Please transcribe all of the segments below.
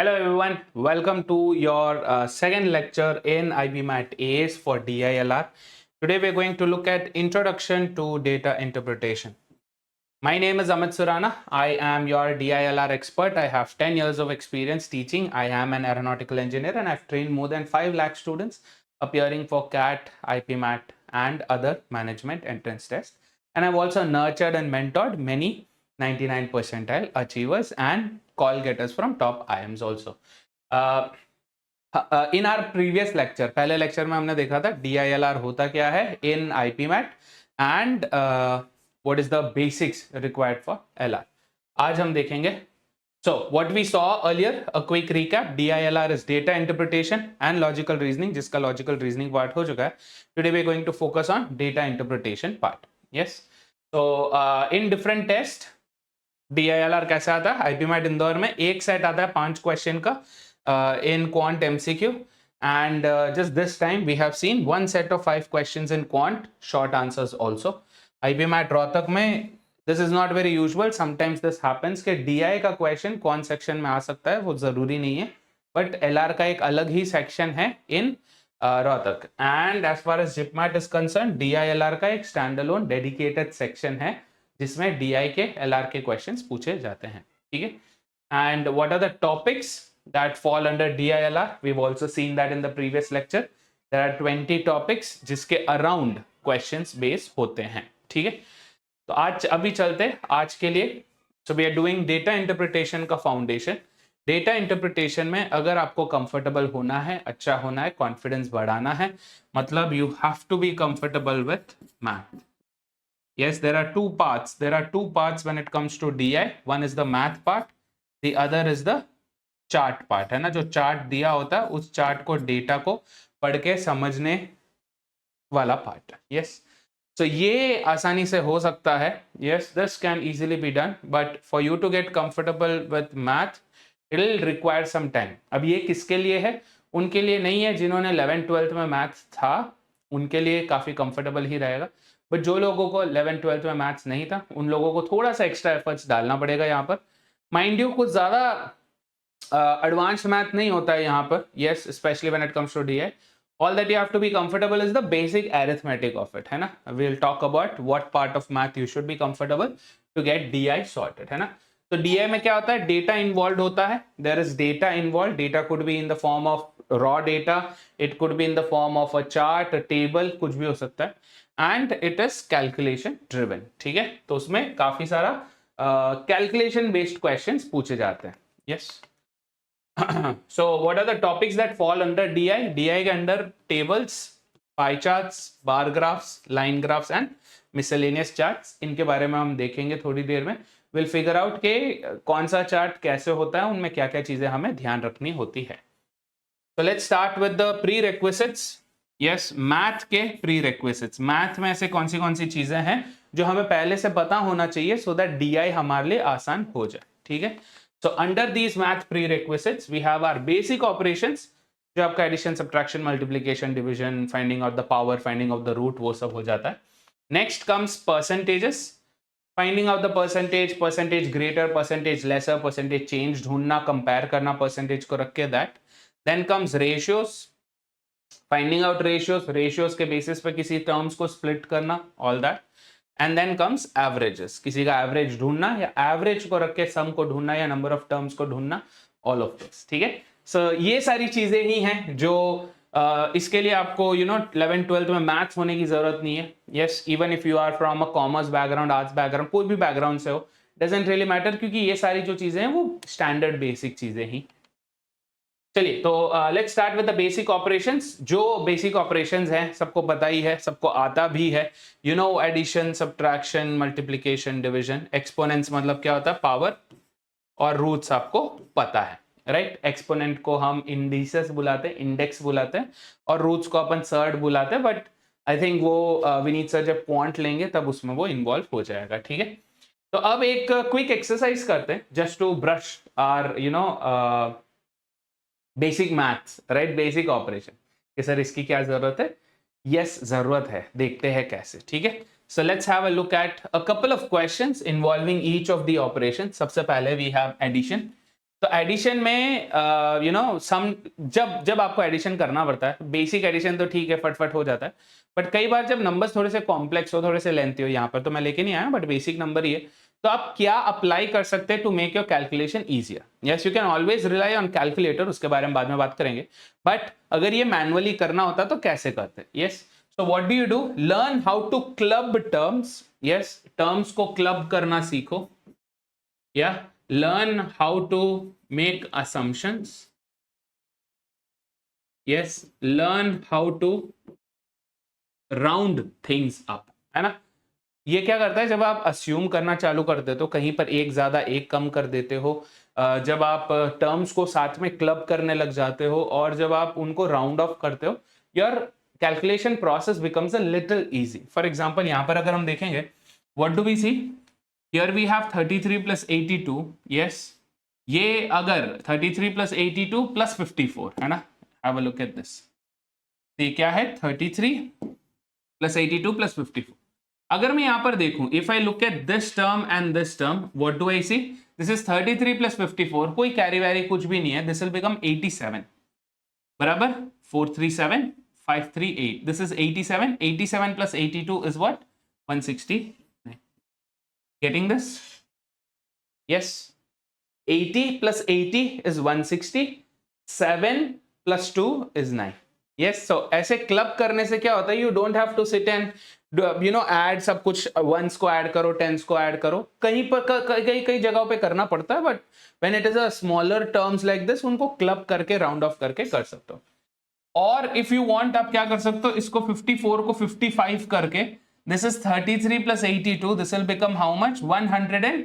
Hello everyone, welcome to your second lecture in IB Mat AS for DILR. Today we're going to look at Introduction to Data Interpretation. My name is Amit Surana. I am your DILR expert. I have 10 years of experience teaching. I am an aeronautical engineer and I've trained more than 5 lakh students appearing for CAT, IPMAT and other management entrance tests. And I've also nurtured and mentored many 99 percentile achievers and call getters from top IIMs also. In our previous lecture पहले lecture में हमने देखा था DILR होता क्या है इन IPMAT and what is the basics required for LR. आज हम देखेंगे. So what we saw earlier, a quick recap. DILR is data interpretation and logical reasoning, जिसका logical reasoning part हो चुका है. Today we are going to focus on data interpretation part. Yes. So in different test DILR कैसा आता है? IPMAT Indore में एक set आता है 5 क्वेश्चन का in quant MCQ, and just this time we have seen one set of 5 questions in quant, short answers also. IPMAT Rohtak में this is not very usual, sometimes this happens कि DI का question कौन section में आ सकता है वो जरूरी नहीं है, बट LR का एक अलग ही सेक्शन है in Rohtak. And as far as JIPMAT is concern, DILR का एक स्टैंड अलोन डेडिकेटेड सेक्शन है जिसमें DI के LR के क्वेश्चंस पूछे जाते हैं. ठीक है. And what are the topics that fall under DILR? We've also seen that in the previous lecture. There are 20 topics जिसके around questions base होते हैं. ठीक है. तो आज अभी चलते आज के लिए. So we are doing data interpretation का foundation. Data interpretation में अगर आपको comfortable होना है, अच्छा होना है, confidence बढ़ाना है, मतलब you have to be comfortable with math. Yes, there are two parts. There are two parts when it comes to DI. One is the math part. The other is the chart part है ना. जो chart दिया होता है उस chart को data को पढ़ के समझने वाला पार्ट. यस. सो ये आसानी से हो सकता है. Yes, this can easily be done, but for you to get comfortable with math it will require some time. अब ये किसके लिए है? उनके लिए नहीं है जिन्होंने 11th-12th में मैथ्स था, उनके लिए काफ़ी कंफर्टेबल ही रहेगा. बट जो लोगों को 11th-12th में मैथ्स नहीं था उन लोगों को थोड़ा सा एक्स्ट्रा एफर्ट्स डालना पड़ेगा यहाँ पर. माइंड यू कुछ ज़्यादा advanced math नहीं होता है यहाँ पर. Yes, especially when it comes to DI. All that you have to be comfortable is the basic arithmetic of it, है ना. We'll talk about what part of math you should be comfortable to get DI sorted, है ना. तो DI में क्या होता है? Data involved होता है. There is data involved. Data could be in the form of raw data. It could be in the form of a chart, a table, कुछ भी हो सकता है. And it is calculation driven. ठीक है. तो उसमें काफी सारा calculation based questions पूछे जाते हैं. Yes. So what are the topics that fall under DI? DI के अंदर tables, pie charts, bar graphs, line graphs and miscellaneous charts. इनके बारे में हम देखेंगे थोड़ी देर में. We'll figure out कि कौन सा चार्ट कैसे होता है, उनमें क्या क्या चीजें हमें ध्यान रखनी होती है. So let's start with the prerequisites. Yes, math के prerequisites. Math में ऐसे कौन सी चीजें हैं जो हमें पहले से पता होना चाहिए so that DI हमारे लिए आसान हो जाए. ठीक है. So under these math prerequisites, we have our basic operations, जो आपका addition, subtraction, multiplication, division, finding out the power, finding out the root, वो सब हो जाता है. Next comes percentages, finding out the percentage, percentage greater, percentage lesser, percentage change, ढूंढना, compare करना percentage को रख के that. Then comes ratios, finding out ratios, ratios के basis पे किसी terms को split करना, all that. And then comes averages, किसी का एवरेज ढूंढना या एवरेज को रख के सम को ढूंढना या नंबर ऑफ टर्म्स को ढूंढना, ऑल ऑफ दिस. ठीक है. सो ये सारी चीजें ही हैं जो इसके लिए आपको 11th-12th में मैथ्स होने की जरूरत नहीं है. Yes, even if you are from a commerce background, arts background, कोई भी बैकग्राउंड से हो, डजंट रियली मैटर, क्योंकि ये सारी जो चीजें हैं वो स्टैंडर्ड बेसिक चीजें ही. चलिए, तो let's start with the basic operations. जो बेसिक ऑपरेशंस हैं सबको पता ही है, सबको आता भी है. Addition, subtraction, multiplication, division. Exponents मतलब क्या होता है? पावर. और रूट्स आपको पता है, राइट. एक्सपोनेंट को हम इंडिसेस बुलाते हैं, इंडेक्स बुलाते हैं, और रूट्स को अपन सर्ड बुलाते हैं. बट आई थिंक वो विनीत सर जब क्वांट लेंगे तब उसमें वो इन्वॉल्व हो जाएगा. ठीक है. तो अब एक क्विक एक्सरसाइज करते हैं just to brush our basic maths, right. Basic operation कि सर इसकी क्या जरूरत है? यस, जरूरत है. देखते हैं कैसे. ठीक है. So let's have a look at a couple of questions involving each of the operation. सबसे पहले वी हैव एडिशन. तो एडिशन में सम जब आपको एडिशन करना पड़ता है, बेसिक एडिशन तो ठीक है, फटफट हो जाता है, बट कई बार जब नंबर्स थोड़े से कॉम्प्लेक्स हो, थोड़े से लेंथी हो, यहाँ पर तो मैं लेके नहीं आया बट बेसिक नंबर ही है, तो आप क्या अप्लाई कर सकते हैं to make your calculation easier? Yes, you can always rely on calculator, उसके बारे में बाद में बात करेंगे, बट अगर ये मैनुअली करना होता तो कैसे करते? Yes, so what do you do? Learn how to club terms. Yes, terms को क्लब करना सीखो, या learn how to make assumptions. Yes, learn how to round things up, है ना? ये क्या करता है, जब आप अस्यूम करना चालू कर देते हो, कहीं पर एक ज्यादा एक कम कर देते हो, जब आप टर्म्स को साथ में क्लब करने लग जाते हो और जब आप उनको राउंड ऑफ करते हो, your calculation process becomes a little easy. For example यहाँ पर अगर हम देखेंगे, what do we see? Here we have 33 plus 82. Yes, ये अगर 33 plus 82 plus 54 है ना, have a look at this. ये क्या है? 33 plus 82 plus 54. अगर मैं यहाँ पर देखूं, if I look at this term and this term, what do I see? This is 33 plus 54. कोई कैरी वैरी कुछ भी नहीं है. This will become 87. बराबर 437 538. This is 87. 87 plus 82 is what? 160. Getting this? Yes. 80 plus 80 is 160. 7 plus 2 is 9. Yes. So ऐसे club करने से क्या होता है? You don't have to sit and add सब कुछ, ones को ऐड करो, tens को ऐड करो. कहीं पर कई जगहों पे करना पड़ता है, but when it is a smaller terms like this, उनको क्लब करके राउंड ऑफ करके कर सकते हो. और if you want, आप क्या कर सकते हो? इसको 54 को 55 करके, this is 33 plus 82, this will become how much? 100 and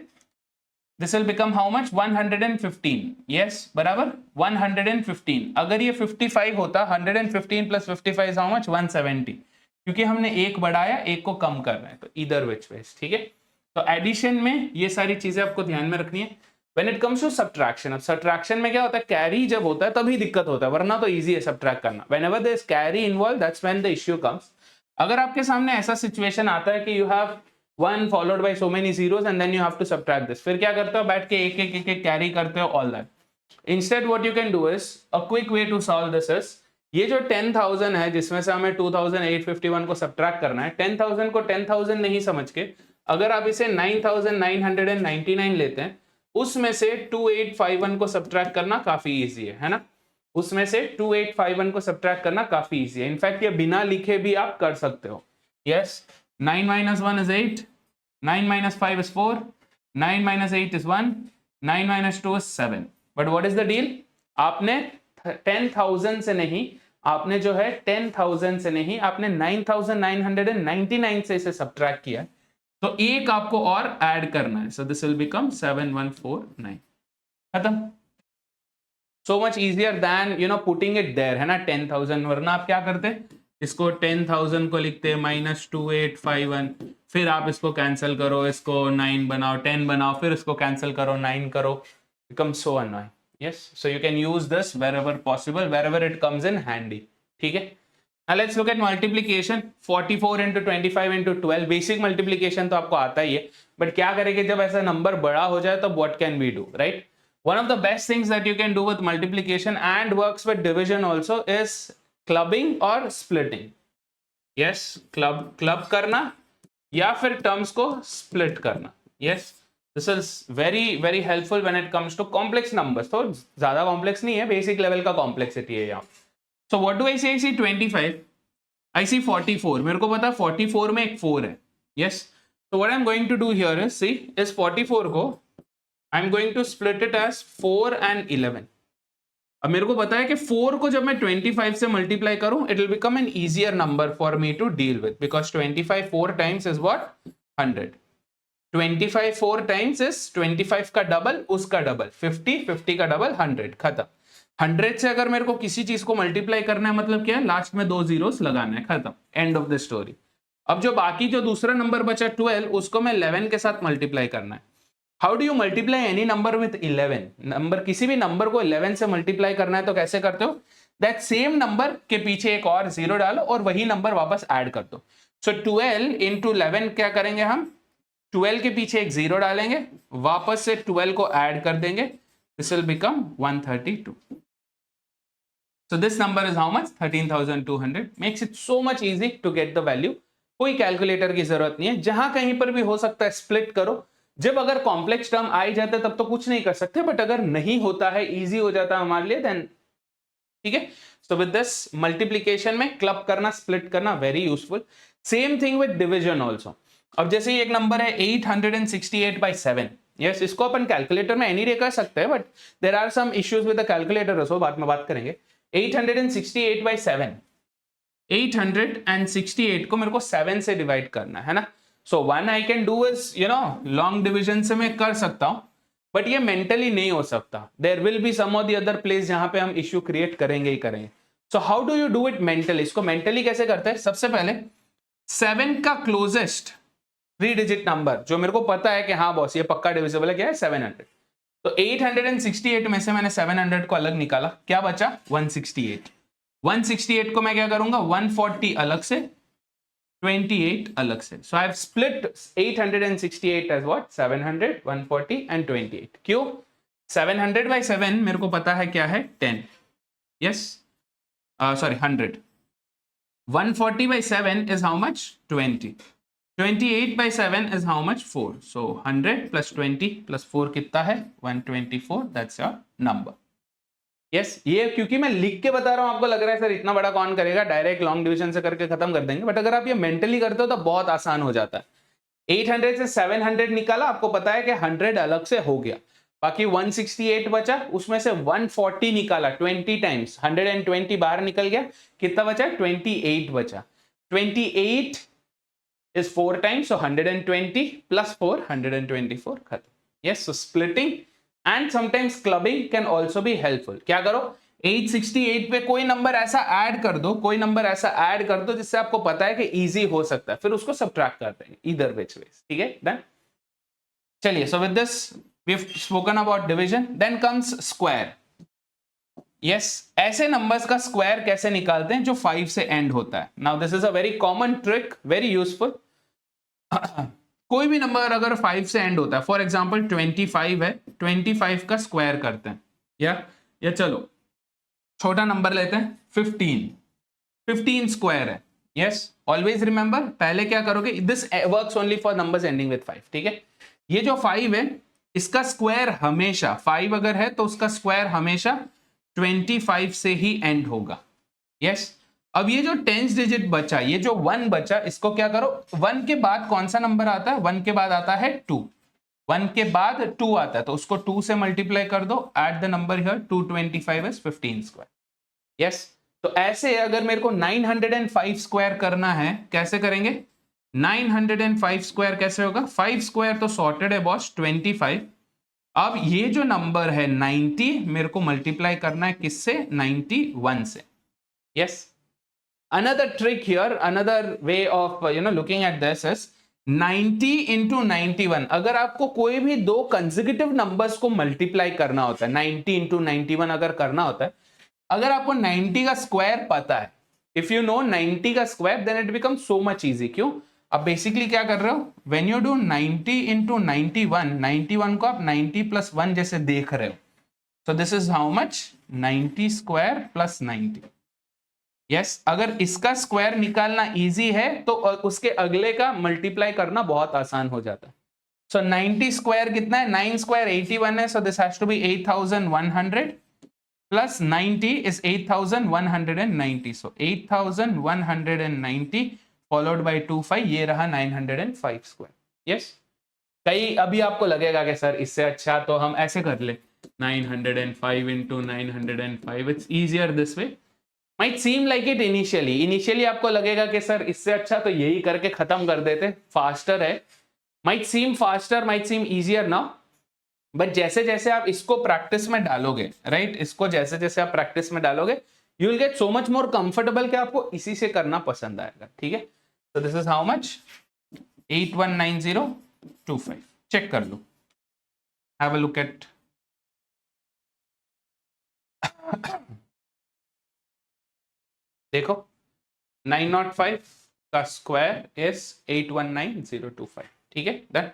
this will become how much? 115. yes, बराबर 115. अगर ये 55 होता, 115 plus 55 is how much? 170. क्योंकि हमने एक बढ़ाया, एक को कम कर रहे हैं, तो either which ways, ठीक है? तो एडिशन में ये सारी चीजें आपको ध्यान में रखनी है. When it comes to subtraction, अब subtraction में क्या होता है? कैरी जब होता है तभी दिक्कत होता है, वरना तो easy है subtract करना. Whenever there is carry involved, that's when the issue comes. अगर आपके सामने ऐसा सिचुएशन आता है कि you have 1 followed by so many zeros and then you have to subtract this, फिर क्या करते हो? बैठ के एक एक एक कैरी करते हो, all that. Instead what you can do is, a quick way to solve this is, ये जो 10,000 है जिसमें से हमें 2851 को सबट्रैक्ट करना है, 10,000 को 10,000 नहीं समझ के अगर आप इसे 9,999 लेते हैं, उसमें से 2851 को सबट्रैक्ट करना काफी ईजी है ना? उसमें से 2851 को सब्ट्रैक्ट करना काफी इजी है. इनफैक्ट ये बिना लिखे भी आप कर सकते हो. Yes, 9 minus 1 is 8, 9 minus 5 is 4, 9 minus 8 is 1, 9 minus 2 is 7. But what is the deal? आपने 10,000 से नहीं, आपने जो है 10,000 से नहीं, आपने 9,999 से इसे सब्ट्रैक्ट किया, तो एक आपको और ऐड करना है. So this will become 7149. खत्म. So much easier than putting it there, है ना? 10,000. वरना आप क्या करते? इसको 10,000 को लिखते -2851, फिर आप इसको कैंसिल करो, इसको 9 बनाओ, 10 बनाओ, फिर इसको कैंसिल करो, 9 करो. Becomes so annoying. Yes, so you can use this wherever possible, wherever it comes in handy. ठीक है? Now let's look at multiplication. 44 into 25 into 12. Basic multiplication तो आपको आता ही है, but क्या करेंगे जब ऐसा नंबर बड़ा हो जाए, तो what can we do, right? One of the best things that you can do with multiplication and works with division also is clubbing or splitting. Yes, club करना या फिर terms को split करना. Yes, this is very helpful when it comes to complex numbers. तो ज़्यादा complex नहीं है, basic level का complexity है यहाँ. So what do I see? I see 25. I see 44. मेरे को पता है 44 में एक 4 है. Yes. So what I'm going to do here is, see, इस 44 को I'm going to split it as 4 and 11. अब मेरे को पता है कि 4 को जब मैं 25 से मल्टीप्लाई करूं, it will become an easier number for me to deal with, because 25 4 times is what? 100. 25 4 times is 25 का डबल, उसका डबल 50, 50 का डबल 100. खत्म. 100 से अगर मेरे को किसी चीज को मल्टीप्लाई करना है, मतलब क्या है? लास्ट में 2 जीरोस लगाना है. खत्म. End of the story. अब जो बाकी जो दूसरा नंबर बचा 12, उसको मैं 11 के साथ मल्टीप्लाई करना है. How do you multiply any number with 11? Number, किसी भी नंबर को 11 से मल्टीप्लाई करना है तो कैसे करते हो? दैट सेम नंबर के पीछे एक और जीरो डालो और वही नंबर वापस ऐड कर दो. सो 12 into 11 क्या करेंगे हम? 12 के पीछे एक जीरो डालेंगे, वापस से 12 को ऐड कर देंगे, this will become 132. So this number is how much? 13,200. Makes it so much easy to get the value. कोई कैलकुलेटर की जरूरत नहीं है, जहां कहीं पर भी हो सकता है स्प्लिट करो. जब अगर कॉम्प्लेक्स टर्म आ ही जाता है तब तो कुछ नहीं कर सकते, बट अगर नहीं होता है, इजी हो जाता है हमारे लिए, देन ठीक है. सो विद दिस मल्टीप्लीकेशन में क्लब करना, स्प्लिट करना very useful. Same thing with division also. अब जैसे एक नंबर है 868/7. यस, इसको अपन कैलकुलेटर में एनी डे कर सकते हैं, but there are some issues with the calculator, so बाद में बात करेंगे. 868/7, 868 को मेरे को 7 से डिवाइड करना है ना. So one I can do is long division से मैं कर सकता हूं, बट ये मेंटली नहीं हो सकता. There will be some of the other place जहां पे हम इश्यू क्रिएट करेंगे ही करेंगे. So how do you do it mentally? इसको मेंटली कैसे करते हैं? सबसे पहले 7 का क्लोजेस्ट 3 डिजिट नंबर जो मेरे को पता है कि हाँ बॉस ये पक्का डिविजिबल है, क्या है? 700. तो 868 में से मैंने 700 को अलग निकाला, क्या बचा? 168. 168 को मैं क्या करूंगा? 140 अलग से, 28 अलग से. So I have split 868 as what? 700, 140 and 28. क्यों? 700/7 मेरे को पता है क्या है? 10. Yes, sorry 100. 140/7 is how much? 20. 28/7 is how much? 4. So 100 plus 20 plus 4 कितना है? 124. That's your number. Yes, ये क्योंकि मैं लिख के बता रहा हूं, आपको लग रहा है सर इतना बड़ा कौन करेगा, डायरेक्ट लॉन्ग डिवीजन से करके खत्म कर देंगे, बट अगर आप ये मेंटली करते हो तो बहुत आसान हो जाता है. 800 से 700 निकाला, आपको पता है कि 100 अलग से हो गया, बाकी 168 बचा, उसमें से 140 निकाला 20 टाइम्स, 120 बाहर निकल गया, कितना बचा? 28 बचा. 28 is 4 times, so 120 plus 4, 124. खत्म. Yes, so splitting and sometimes clubbing can also be helpful. क्या करो? 868 पे कोई नंबर ऐसा ऐड कर दो, कोई नंबर ऐसा ऐड कर दो जिससे आपको पता है कि इजी हो सकता है, फिर उसको सब्ट्रैक्ट कर देंगे, either which ways. ठीक है, डन. चलिए, so with this we have spoken about division. Then comes square. Yes, ऐसे नंबर्स का स्क्वायर कैसे निकालते हैं जो 5 से एंड होता है. Now this is a very common trick, very useful. कोई भी नंबर अगर 5 से एंड होता है, फॉर एग्जांपल 25 है, 25 का स्क्वायर करते हैं, या चलो छोटा नंबर लेते हैं 15 स्क्वायर है. यस, ऑलवेज रिमेंबर, पहले क्या करोगे? This works only for numbers ending with 5. ठीक है, ये जो 5 है इसका स्क्वायर हमेशा, 5 अगर है तो उसका स्क्वायर हमेशा 25 से ही एंड होगा. यस, अब ये जो 10 डिजिट बचा, ये जो 1 बचा, इसको क्या करो? 1 के बाद कौन सा नंबर आता है? 1 के बाद आता है 2. 1 के बाद 2 आता है, तो उसको 2 से मल्टीप्लाई कर दो. At the number here 225 is 15 square. Yes, तो ऐसे अगर मेरे को 905 स्क्वायर करना है, कैसे करेंगे? 905 स्क्वायर कैसे होगा? 5 स्क्वायर तो सॉर्टेड है बॉस, 25. अब ये जो नंबर है 90, मेरे को मल्टीप्लाई करना है किससे? 91 से. Yes, another trick here, another way of looking at this is 90 into 91. अगर आपको कोई भी दो कंसेक्यूटिव नंबर्स को मल्टीप्लाई करना होता है, 90 into 91 अगर करना होता है, अगर आपको 90 का स्क्वायर पता है, इफ यू नो 90 का square, then it become so much easy. क्यों? आप बेसिकली क्या कर रहे हो? व्हेन यू डू 90 into 91, 91 को आप 90 plus 1 जैसे देख रहे हो. So this is how much? 90 square plus 90. Yes, अगर इसका स्क्वायर निकालना इजी है तो उसके अगले का मल्टीप्लाई करना बहुत आसान हो जाता है. सो 90 स्क्वायर कितना है? 9 स्क्वायर 81 है, so this has to be 8100 plus 90 is 8190. So 8190 followed by 25, ये रहा 905 स्क्वायर. यस, कई अभी आपको लगेगा कि सर इससे अच्छा तो हम ऐसे कर ले, 905 into 905, it's easier this way. Might seem like it initially आपको लगेगा कि सर इससे अच्छा तो यही करके खत्म कर देते, फास्टर है. might seem faster, might seem easier now, but जैसे जैसे आप इसको प्रैक्टिस में डालोगे, राइट, इसको जैसे जैसे आप प्रैक्टिस में डालोगे, you will get so much more comfortable कि आपको इसी से करना पसंद आएगा. ठीक है, so this is how much? 819025. Check कर लो, हैव अ लुक एट. देखो 905 का स्क्वायर इज 819025. ठीक है, done.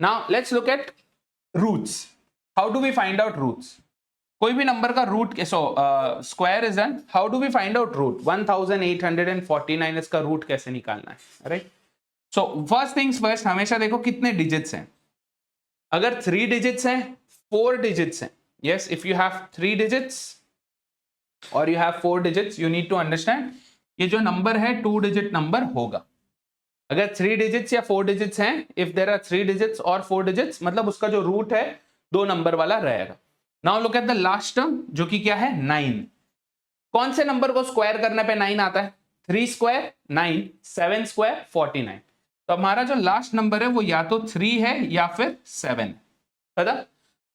Now let's look at roots. How do we find out roots? कोई भी नंबर का root square is done, how do we find out root? 1849 इसका रूट कैसे निकालना है, right? So first things first, हमेशा देखो कितने डिजिट्स हैं। अगर 3 डिजिट्स हैं, 4 डिजिट्स हैं, yes, if you have 3 digits और you have 4 digits, you need to understand ये जो नंबर है 2 डिजिट नंबर होगा। अगर 3 डिजिट्स या 4 डिजिट्स हैं, इफ देयर आर 3 डिजिट्स और 4 डिजिट्स, मतलब उसका जो रूट है 2 नंबर वाला रहेगा। Now look at the last term, जो कि क्या है 9। कौन से नंबर को स्क्वायर करने पे 9 आता है? 3 स्क्वायर 9, 7 स्क्वायर 49। तो हमारा जो लास्ट नंबर है वो या तो 3 है या फिर 7 है, पता?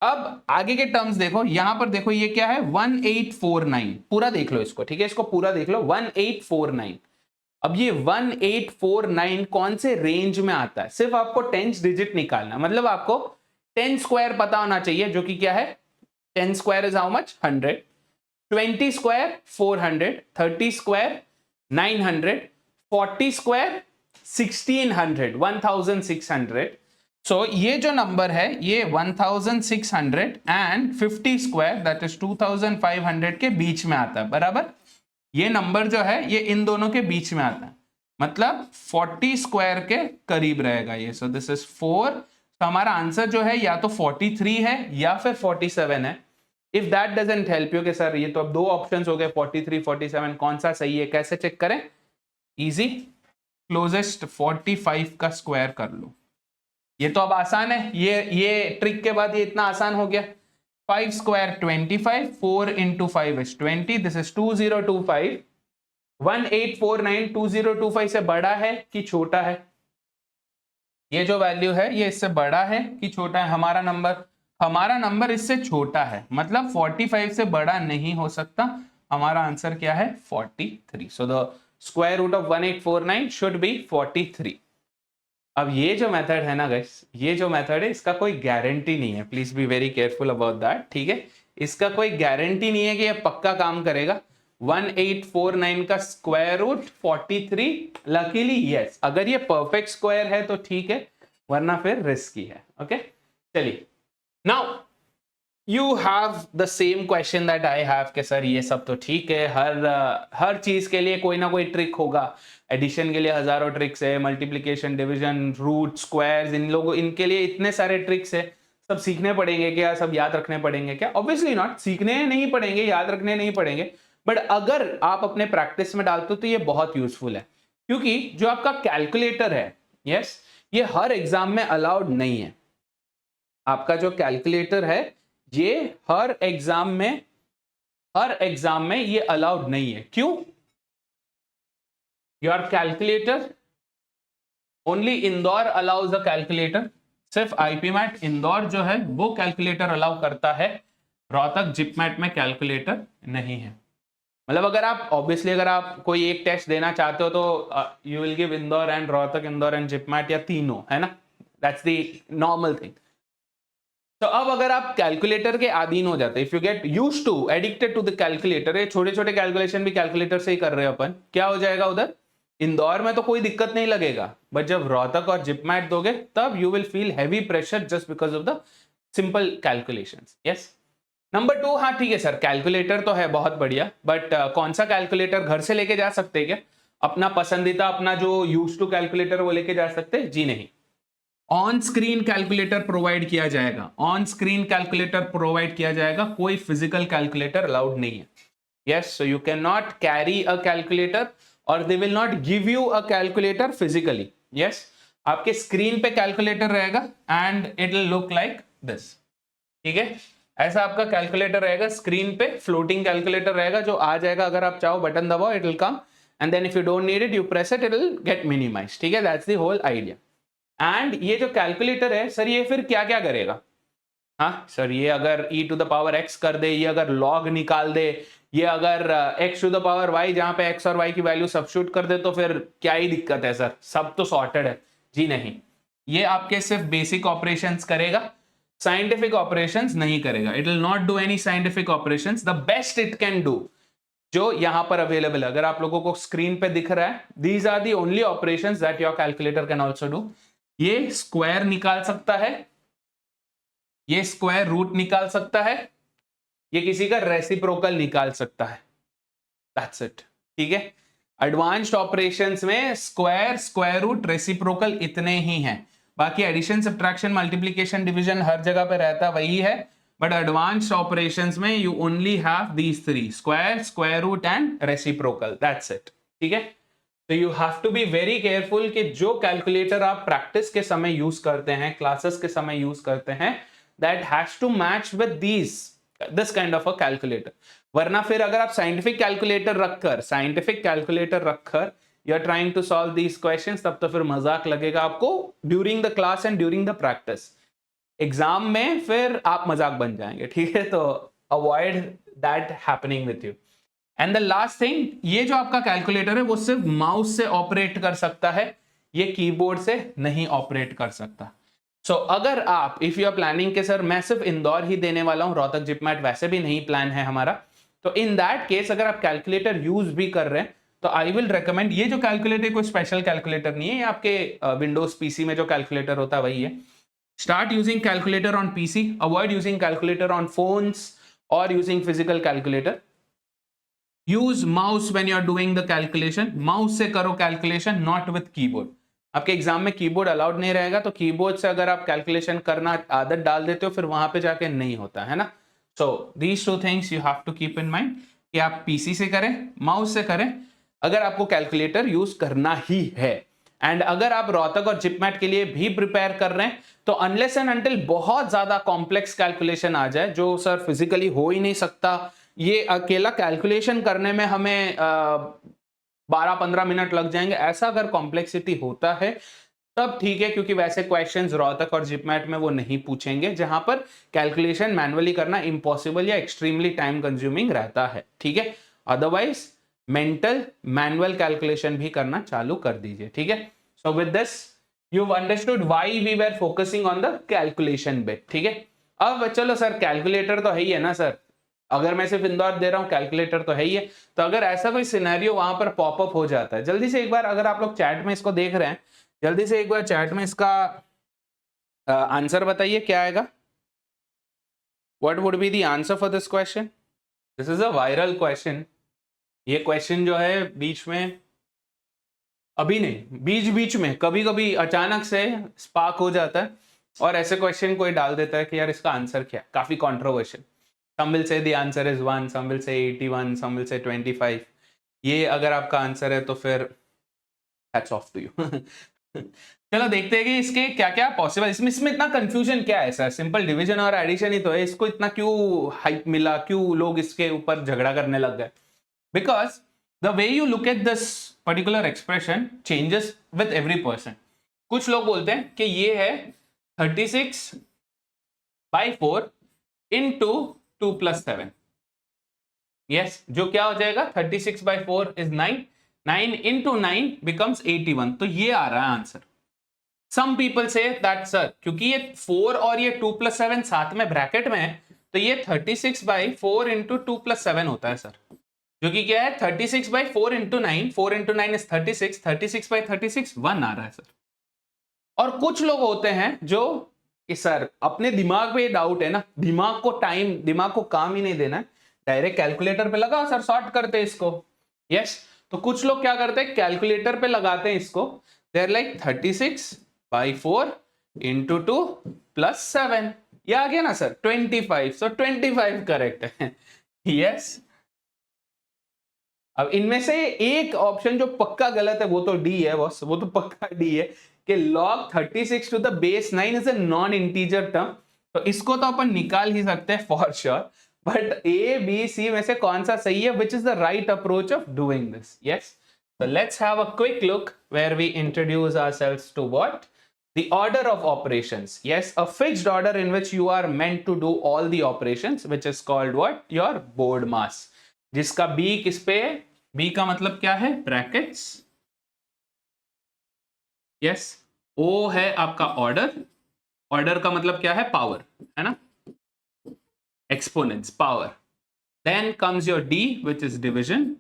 अब आगे के टर्म्स देखो, यहां पर देखो ये क्या है 1849, पूरा देख लो इसको, ठीक है, इसको पूरा देख लो 1849। अब ये 1849 कौन से रेंज में आता है? सिर्फ आपको 10 डिजिट निकालना, मतलब आपको 10 स्क्वायर पता होना चाहिए, जो कि क्या है 10 square is how much 100, 20 square 400, 30 square 900, 40 square 1600, 1600। सो ये जो नंबर है ये 1600 एंड 50 स्क्वायर दैट इज 2500 के बीच में आता है, बराबर? ये नंबर जो है ये इन दोनों के बीच में आता है, मतलब 40 स्क्वायर के करीब रहेगा ये। So this is 4। तो हमारा आंसर जो है या तो 43 है या फिर 47 है। If that doesn't help you कि सर ये तो अब 2 ऑप्शंस हो गए 43 47, कौन सा सही है, कैसे चेक करें? इजी, क्लोजेस्ट 45 का स्क्वायर कर लो। ये तो अब आसान है, ये ट्रिक के बाद ये इतना आसान हो गया। 5 square 25, 4 into 5 is 20, this is 2025। 1849 2025 से बड़ा है कि छोटा है? ये जो वैल्यू है ये इससे बड़ा है कि छोटा है? हमारा नंबर इससे छोटा है, मतलब 45 से बड़ा नहीं हो सकता। हमारा आंसर क्या है 43। So the square root of 1849 should be 43। अब ये जो मेथड है ना गाइस, ये जो मेथड है इसका कोई गारंटी नहीं है, please be very careful about that, ठीक है? इसका कोई गारंटी नहीं है कि ये पक्का काम करेगा। 1849 का स्क्वायर रूट 43, लकीली यस, अगर ये परफेक्ट स्क्वायर है तो ठीक है, वरना फिर रिस्की है। ओके, चलिए now you have the same question that I have कि सर ये सब तो ठीक है, हर चीज के लिए कोई ना कोई ट्रिक होगा। एडिशन के लिए हजारों ट्रिक्स है, मल्टीप्लिकेशन, डिवीजन, रूट, स्क्वायर्स, इनके लिए इतने सारे ट्रिक्स है, सब सीखने पड़ेंगे क्या, सब याद रखने पड़ेंगे क्या? ऑब्वियसली नॉट, सीखने नहीं पड़ेंगे, याद रखने नहीं पड़ेंगे, बट अगर आप अपने प्रैक्टिस में डालते हो तो ये बहुत यूजफुल है। क्योंकि जो आपका कैलकुलेटर है, यस, ये हर एग्जाम में अलाउड नहीं है। आपका जो कैलकुलेटर है ये हर एग्जाम में ये अलाउड नहीं है। क्यों? Your calculator only Indore allows a calculator, सिर्फ आईपीमैट इंदौर जो है वो कैलकुलेटर अलाउ करता है, रोहतक जिपमैट में कैलकुलेटर नहीं है। मतलब अगर आप ऑब्वियसली अगर आप कोई एक टेस्ट देना चाहते हो तो you will give Indore and Rohtak, Indore and JIPMAT, या तीनों, है ना? That's the normal thing. तो अब अगर आप कैलकुलेटर के अधीन हो जाते, if you get used to, addicted to the calculator, ये छोटे छोटे कैलकुलेशन भी कैलकुलेटर से ही कर रहे हैं अपन, क्या हो जाएगा उधर? इंदौर में तो कोई दिक्कत नहीं लगेगा, बट जब रोहतक और जिपमैट दोगे तब you will feel heavy pressure just because of the simple calculations. Yes, number 2, हाँ ठीक है सर, कैलकुलेटर तो है बहुत बढ़िया, बट कौन सा कैलकुलेटर घर से लेके जा सकते हैं क्या? अपना पसंदीदा, अपना जो यूज टू कैलकुलेटर वो लेके जा सकते हैं? जी नहीं, ऑन स्क्रीन कैलकुलेटर प्रोवाइड किया जाएगा, ऑन स्क्रीन कैलकुलेटर प्रोवाइड किया जाएगा, कोई फिजिकल कैलकुलेटर अलाउड नहीं है। Yes, so you can not carry a calculator और they will not give you a calculator physically. Yes, आपके स्क्रीन पे कैलकुलेटर रहेगा and it will look like this, ठीक है? ऐसा आपका कैलकुलेटर रहेगा, स्क्रीन पे फ्लोटिंग कैलकुलेटर रहेगा, जो आ जाएगा, अगर आप चाहो बटन दबाओ it will come, and then if you don't need it you press it, it will get minimised, ठीक है? That's the whole idea. And ये जो कैलकुलेटर है सर ये फिर क्या क्या करेगा? हाँ सर, ये अगर e to the power x कर दे, ये अगर log निकाल दे, ये अगर x to the power y, जहां पे x और y की वैल्यू सब्स्टिट्यूट कर दे, तो फिर क्या ही दिक्कत है सर, सब तो सॉर्टेड है? जी नहीं, ये आपके सिर्फ बेसिक ऑपरेशंस करेगा, साइंटिफिक ऑपरेशंस नहीं करेगा। It will not do any scientific operations. The best it can do जो यहां पर अवेलेबल है, अगर आप लोगों को स्क्रीन पे दिख रहा है, these are the only operations that your calculator can also do. ये स्क्वायर निकाल सकता है, ये स्क्वायर रूट निकाल सकता है, ये किसी का रेसिप्रोकल निकाल सकता है, दैट्स इट। ठीक है, एडवांस्ड ऑपरेशंस में स्क्वायर, स्क्वायर रूट, रेसिप्रोकल इतने ही हैं। बाकी एडिशन, सब्ट्रैक्शन, मल्टीप्लिकेशन, डिवीजन हर जगह पे रहता वही है, बट एडवांस्ड ऑपरेशंस में you only have these three, square, square root and reciprocal, that's it. ठीक है, तो you have to be very careful कि जो कैलकुलेटर आप प्रैक्टिस के समय यूज करते हैं, क्लासेस के समय यूज करते हैं, that has to match with this kind of a calculator. वरना फिर अगर आप साइंटिफिक कैलकुलेटर रखकर you are trying to solve these questions, तब तो फिर मजाक लगेगा आपको during the class and during the practice. Exam में फिर आप मजाक बन जाएंगे। ठीक है, तो avoid that happening with you. And the last thing, ये जो आपका कैलकुलेटर है वो सिर्फ माउस से ऑपरेट कर सकता है, ये कीबोर्ड से नहीं ऑपरेट कर सकता। सो अगर आप, इफ यू आर प्लानिंग के सर मैं सिर्फ इंदौर ही देने वाला हूं, रोहतक जिपमैट वैसे भी नहीं प्लान है हमारा, तो इन दैट केस अगर आप कैलकुलेटर यूज भी कर रहे हैं तो आई विल रिकमेंड, ये जो कैलकुलेटर कोई स्पेशल कैलकुलेटर नहीं है, ये आपके विंडोज पीसी में जो कैलकुलेटर होता है वही है। Start using calculator on PC, avoid using calculator on phones और using physical calculator. Use mouse when you are doing the calculation, mouse से करो कैलकुलेशन, नॉट विथ कीबोर्ड। आपके एग्जाम में कीबोर्ड अलाउड नहीं रहेगा, तो कीबोर्ड से अगर आप कैलकुलेशन करना आदत डाल देते हो फिर वहां पे जाके नहीं होता है ना। So these two things you have to keep in mind कि आप पीसी से करें, माउस से करें, अगर आपको कैलकुलेटर यूज करना ही है। एंड अगर आप रोहतक और जिपमैट के लिए भी प्रिपेयर कर रहे हैं तो अनलेस एंड अनटिल बहुत ज्यादा कॉम्प्लेक्स कैलकुलेशन आ जाए जो सर फिजिकली हो ही नहीं सकता, ये अकेला कैलकुलेशन करने में हमें 12-15 मिनट लग जाएंगे, ऐसा अगर कॉम्प्लेक्सिटी होता है तब ठीक है, क्योंकि वैसे क्वेश्चंस रोहतक और जिपमैट में वो नहीं पूछेंगे जहां पर कैलकुलेशन मैन्युअली करना इम्पॉसिबल या एक्सट्रीमली टाइम कंज्यूमिंग रहता है। ठीक है, अदरवाइज मेंटल मैनुअल कैलकुलेशन भी करना चालू कर दीजिए। ठीक है, so with this you understood why we were focusing on the calculation bit. ठीक है, अब चलो सर कैलकुलेटर तो है ही है ना सर, अगर मैं सिर्फ इंदौर दे रहा हूं कैलकुलेटर तो है ही है, तो अगर ऐसा कोई सिनेरियो वहां पर पॉपअप हो जाता है, जल्दी से एक बार, अगर आप लोग चैट में इसको देख रहे हैं, जल्दी से एक बार चैट में इसका आंसर बताइए क्या आएगा। What would be the answer for this question? This is a viral question. ये क्वेश्चन जो है बीच में, अभी नहीं, बीच बीच में कभी कभी अचानक से स्पार्क हो जाता है और ऐसे क्वेश्चन कोई डाल देता है कि यार इसका आंसर क्या है, काफी controversial. Some will say the answer is 1, some will say 81, some will say 25. ये अगर आपका आंसर है तो फिर hats off to you. चलो देखते हैं कि इसके क्या क्या पॉसिबल, इसमें इतना कंफ्यूजन क्या है सर, सिंपल डिवीजन और एडिशन ही तो है, इसको इतना क्यों हाइप मिला, क्यों लोग इसके ऊपर झगड़ा करने लग गए? Because the way you look at this particular expression changes with every person. कुछ लोग बोलते हैं कि ये है 36/4 इंटू 2 + 7। यस, जो क्या हो जाएगा 36/4 इज 9, 9 इंटू 9 बिकम्स 81, तो ये आ रहा है answer. Some people say that sir क्योंकि ये 4 और ये 2 + 7 साथ में ब्रैकेट में है तो ये 36/4 इंटू 2 + 7 होता है सर, जो कि क्या है 36/4 इंटू 9, 4 इंटू 9 इज 36, 36/36 1 आ रहा है सर। और कुछ लोग होते हैं जो कि सर अपने दिमाग पे डाउट है ना, दिमाग को काम ही नहीं देना है, डायरेक्ट कैलकुलेटर पे लगाओ सर, सॉर्ट करते हैं इसको। यस, तो कुछ लोग क्या करते हैं कैलकुलेटर पे लगाते हैं इसको, दे आर लाइक 36/4 इंटू 2 + 7, ये आ गया ना सर 25, सो 25 करेक्ट है। यस, अब इनमें से एक ऑप्शन जो पक्का गलत है वो तो डी है बॉस, वो तो पक्का डी है कि log 36 to the base 9 is a non integer term, तो इसको तो अपन निकाल ही सकते हैं for sure, but A B C में से कौन सा सही है, which is the right approach of doing this? Yes, so let's have a quick look where we introduce ourselves to what? The order of operations. Yes, a fixed order in which you are meant to do all the operations, which is called what? Your board mass. जिसका B किस पे है? B का मतलब क्या है? Brackets. Yes, O है आपका ऑर्डर, ऑर्डर का मतलब क्या है? पावर, है ना, exponents, power. Then comes your D which is division,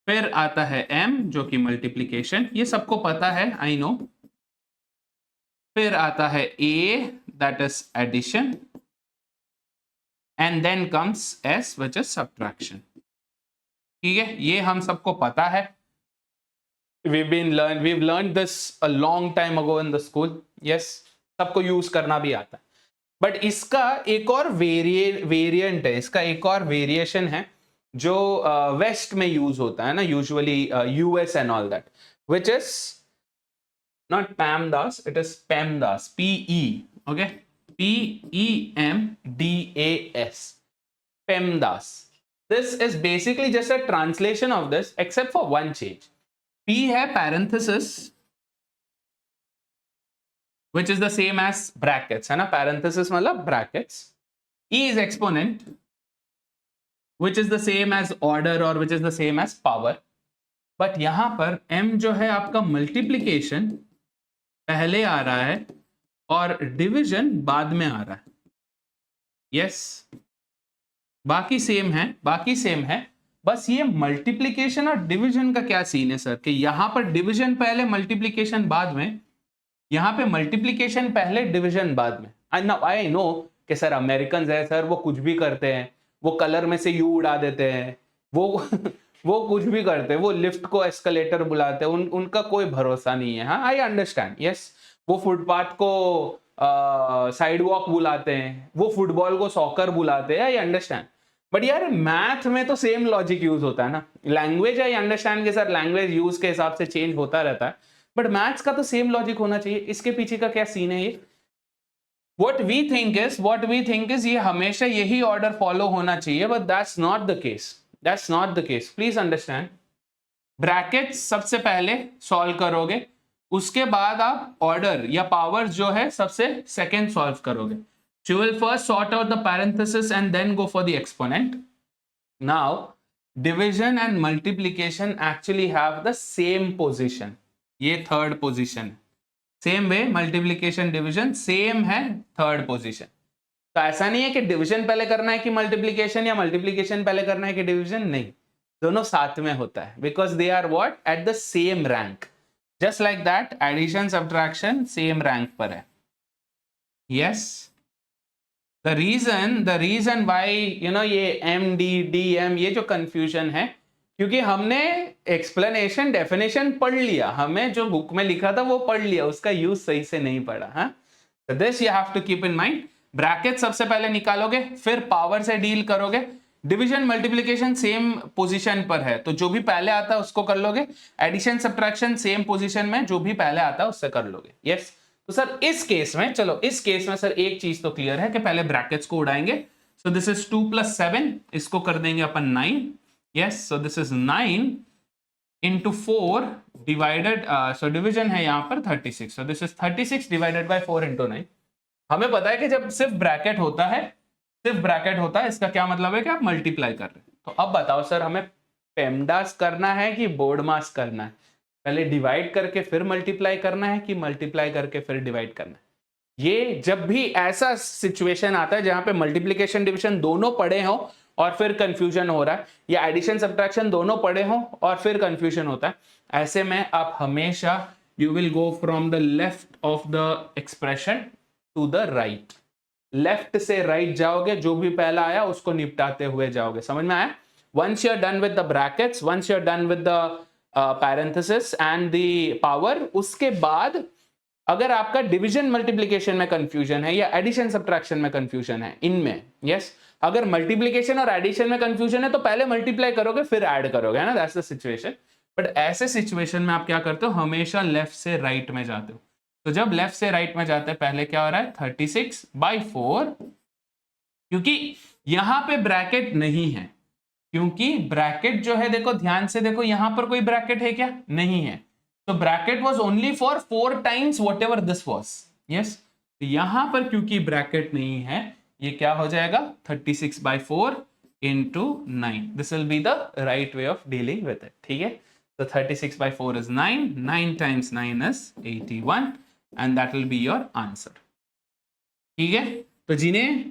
फिर आता है M जो कि मल्टीप्लीकेशन, ये सबको पता है, आई नो। फिर आता है A that is addition, and then comes S which is subtraction. ठीक है, ये हम सबको पता है. we've learned this a long time ago in the school. Yes, सबको यूज करना भी आता है. बट इसका एक और वेरिएंट है, इसका एक और वेरिएशन है जो वेस्ट में यूज होता है ना, usually US and all that, which is not PEMDAS, it is PEMDAS, PE, okay, PEMDAS, PEMDAS. This is basically just a translation of this except for one change. P है parenthesis which is the same as brackets, है ना, parenthesis मतलब brackets. E is exponent which is the same as order or which is the same as power. But यहां पर M जो है आपका multiplication पहले आ रहा है और division बाद में आ रहा है. Yes, बाकी सेम है, बाकी सेम है. बस ये मल्टीप्लिकेशन और डिवीजन का क्या सीन है सर, कि यहां पर डिवीजन पहले मल्टीप्लिकेशन बाद में, यहां पे मल्टीप्लिकेशन पहले डिवीजन बाद में. आई नो कि सर अमेरिकन है सर, वो कुछ भी करते हैं, वो कलर में से यू उड़ा देते हैं, वो कुछ भी करते हैं, वो लिफ्ट को एस्केलेटर बुलाते हैं, उनका कोई भरोसा नहीं है. हाँ, आई अंडरस्टैंड. यस, वो फुटपाथ को साइड वॉक बुलाते हैं, वो फुटबॉल को सॉकर बुलाते हैं, आई अंडरस्टैंड. बट यार मैथ में तो सेम लॉजिक यूज होता है ना. लैंग्वेज आई अंडरस्टैंड कि सर लैंग्वेज यूज के हिसाब से चेंज होता रहता है, बट मैथ्स का तो सेम लॉजिक होना चाहिए. इसके पीछे का क्या सीन है ये? What we think is ये हमेशा यही ऑर्डर फॉलो होना चाहिए, but that's not the case. That's not the case. Please understand. Brackets सबसे पहले सॉल्व करोगे, उसके बाद आप ऑर्डर या पावर जो है सबसे सेकेंड सॉल्व करोगे. So you will first sort out the parenthesis and then go for the exponent. Now, division and multiplication actually have the same position. ये third position. Same way, multiplication, division same है third position. तो ऐसा नहीं है कि division पहले करना है कि multiplication, या multiplication पहले करना है कि division, नहीं. दोनों साथ में होता है. Because they are what? At the same rank. Just like that, addition, subtraction same rank पर है. Yes. The reason why ये MDDM ये जो confusion है, क्योंकि हमने explanation definition पढ़ लिया, हमें जो बुक में लिखा था वो पढ़ लिया, उसका यूज सही से नहीं पढ़ा. हाँ, so this you have to keep in mind. Bracket सबसे पहले निकालोगे, फिर पावर से डील करोगे. डिवीजन मल्टीप्लिकेशन सेम पोजीशन पर है, तो जो भी पहले आता है उसको कर लोगे. एडिशन सब्ट्रैक्शन सेम पोजीशन में, जो भी पहले आता है उससे कर लोगे. यस. तो सर इस केस में, चलो इस केस में सर एक चीज तो क्लियर है कि पहले ब्रैकेट्स को उड़ाएंगे. सो दिस इज 2 + 7, इसको कर देंगे अपन 9. Yes, so this is 9 into 4 divided, so division है यहाँ पर 36. So this is 36 divided by 4 into 9. हमें पता है कि जब सिर्फ ब्रैकेट होता है, इसका क्या मतलब है कि आप मल्टीप्लाई कर रहे हैं. तो अब बताओ सर, हमें पेमडास करना है कि बोर्ड मास करना है? पहले डिवाइड करके फिर मल्टीप्लाई करना है कि मल्टीप्लाई करके फिर डिवाइड करना है? ये जब भी ऐसा सिचुएशन आता है जहां पे मल्टीप्लिकेशन डिवीजन दोनों पढ़े हो और फिर कंफ्यूजन हो रहा है, या एडिशन सब्ट्रैक्शन दोनों पढ़े हो और फिर कंफ्यूजन होता है, ऐसे में आप हमेशा you will go from the left of the expression to the right. Left से राइट जाओगे, जो भी पहला आया उसको निपटाते हुए जाओगे. समझ में आया? Once you are done with the brackets, once you are done with the parenthesis and the power, उसके बाद अगर आपका डिवीजन मल्टीप्लिकेशन में कंफ्यूजन है या एडिशन सब्ट्रैक्शन में कंफ्यूजन है इनमें, यस, अगर मल्टीप्लिकेशन और एडिशन में कंफ्यूजन है तो पहले मल्टीप्लाई करोगे फिर ऐड करोगे, है ना, दैट्स द सिचुएशन. बट ऐसे सिचुएशन में आप क्या करते हो, हमेशा लेफ्ट से राइट में जाते हो. तो जब लेफ्ट से राइट में जाते हैं, पहले क्या हो रहा है, 36/4, क्योंकि यहां पे ब्रैकेट नहीं है, क्योंकि ब्रैकेट जो है, देखो ध्यान से देखो, यहां पर कोई ब्रैकेट है क्या? नहीं है. तो bracket was only for 4 times whatever this was. Yes, तो यहां पर क्योंकि ब्रैकेट नहीं है, ये क्या हो जाएगा, 36/4 into 9. This will be the right way of dealing with it. ठीक है, तो 36/4 is 9, 9 times 9 is 81, and that will be your answer. ठीक है, तो जिन्हें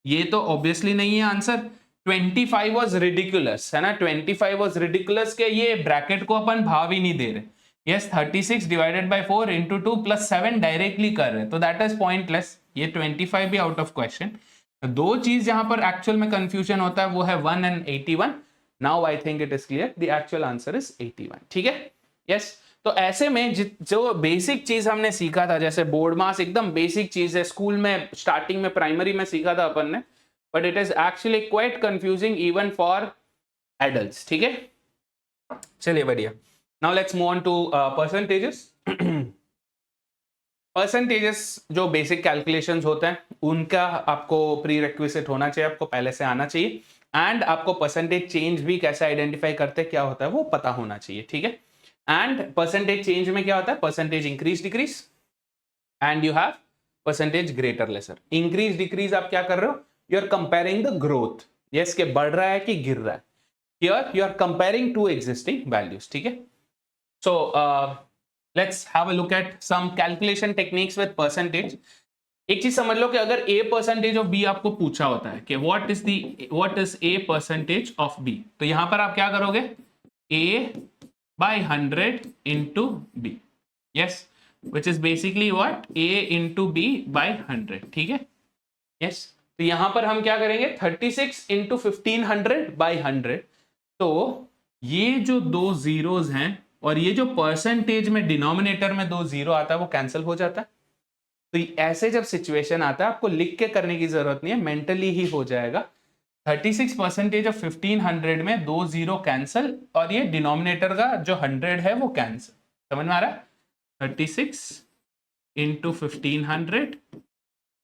ये तो ऑब्वियसली नहीं है आंसर. 25 was ridiculous, है ना, 25 was ridiculous के ये ब्रैकेट को अपन भाव ही नहीं दे रहे. Yes, 36 divided by 4 into 2 + 7 directly कर रहे, तो दैट इज पॉइंटलेस. ये 25 भी आउट ऑफ क्वेश्चन। दो चीज जहां पर एक्चुअल में कंफ्यूजन होता है वो है 1 and 81। Now I think it is clear, the actual answer is 81। ठीक है, यस। तो ऐसे में जो बेसिक चीज हमने सीखा था, जैसे बोर्ड मास एकदम बेसिक चीज है, स्कूल में स्टार्टिंग में प्राइमरी में सीखा था अपन ने, but it is actually quite confusing even for adults. ठीक है, चलिए बढ़िया। Now let's move on to percentages. Percentages जो बेसिक कैलकुलेशंस होते हैं उनका आपको प्री रिक्विजिट होना चाहिए, आपको पहले से आना चाहिए, एंड आपको परसेंटेज चेंज भी कैसे आइडेंटिफाई करते क्या होता है वो पता होना चाहिए। ठीक है, एंड परसेंटेज चेंज में क्या होता है, percentage increase decrease, and you have percentage greater lesser. Increase decrease आप क्या कर रहे हो, you are comparing the growth, yes के बढ़ रहा है कि गिर रहा है। Here you are comparing to existing values. ठीक है, सो let's have a look at some calculation techniques with percentage। एक चीज समझ लो कि अगर a percentage of b आपको पूछा होता है कि what is a percentage of b, तो यहां पर आप क्या करोगे, a by 100 into b, yes, which is basically what, a into b by 100। ठीक है, yes, तो यहां पर हम क्या करेंगे, 36 into 1500 by 100। तो ये जो दो जीरोज हैं और ये जो परसेंटेज में डिनोमिनेटर में दो जीरो आता है वो कैंसिल हो जाता है। तो ऐसे जब सिचुएशन आता है आपको लिख के करने की जरूरत नहीं है, मेंटली ही हो जाएगा। 36 परसेंटेज ऑफ 1500 में दो जीरो कैंसिल और ये डिनोमिनेटर का जो 100 है वो कैंसिल। समझ में आ रहा है, 36 इंटू 1500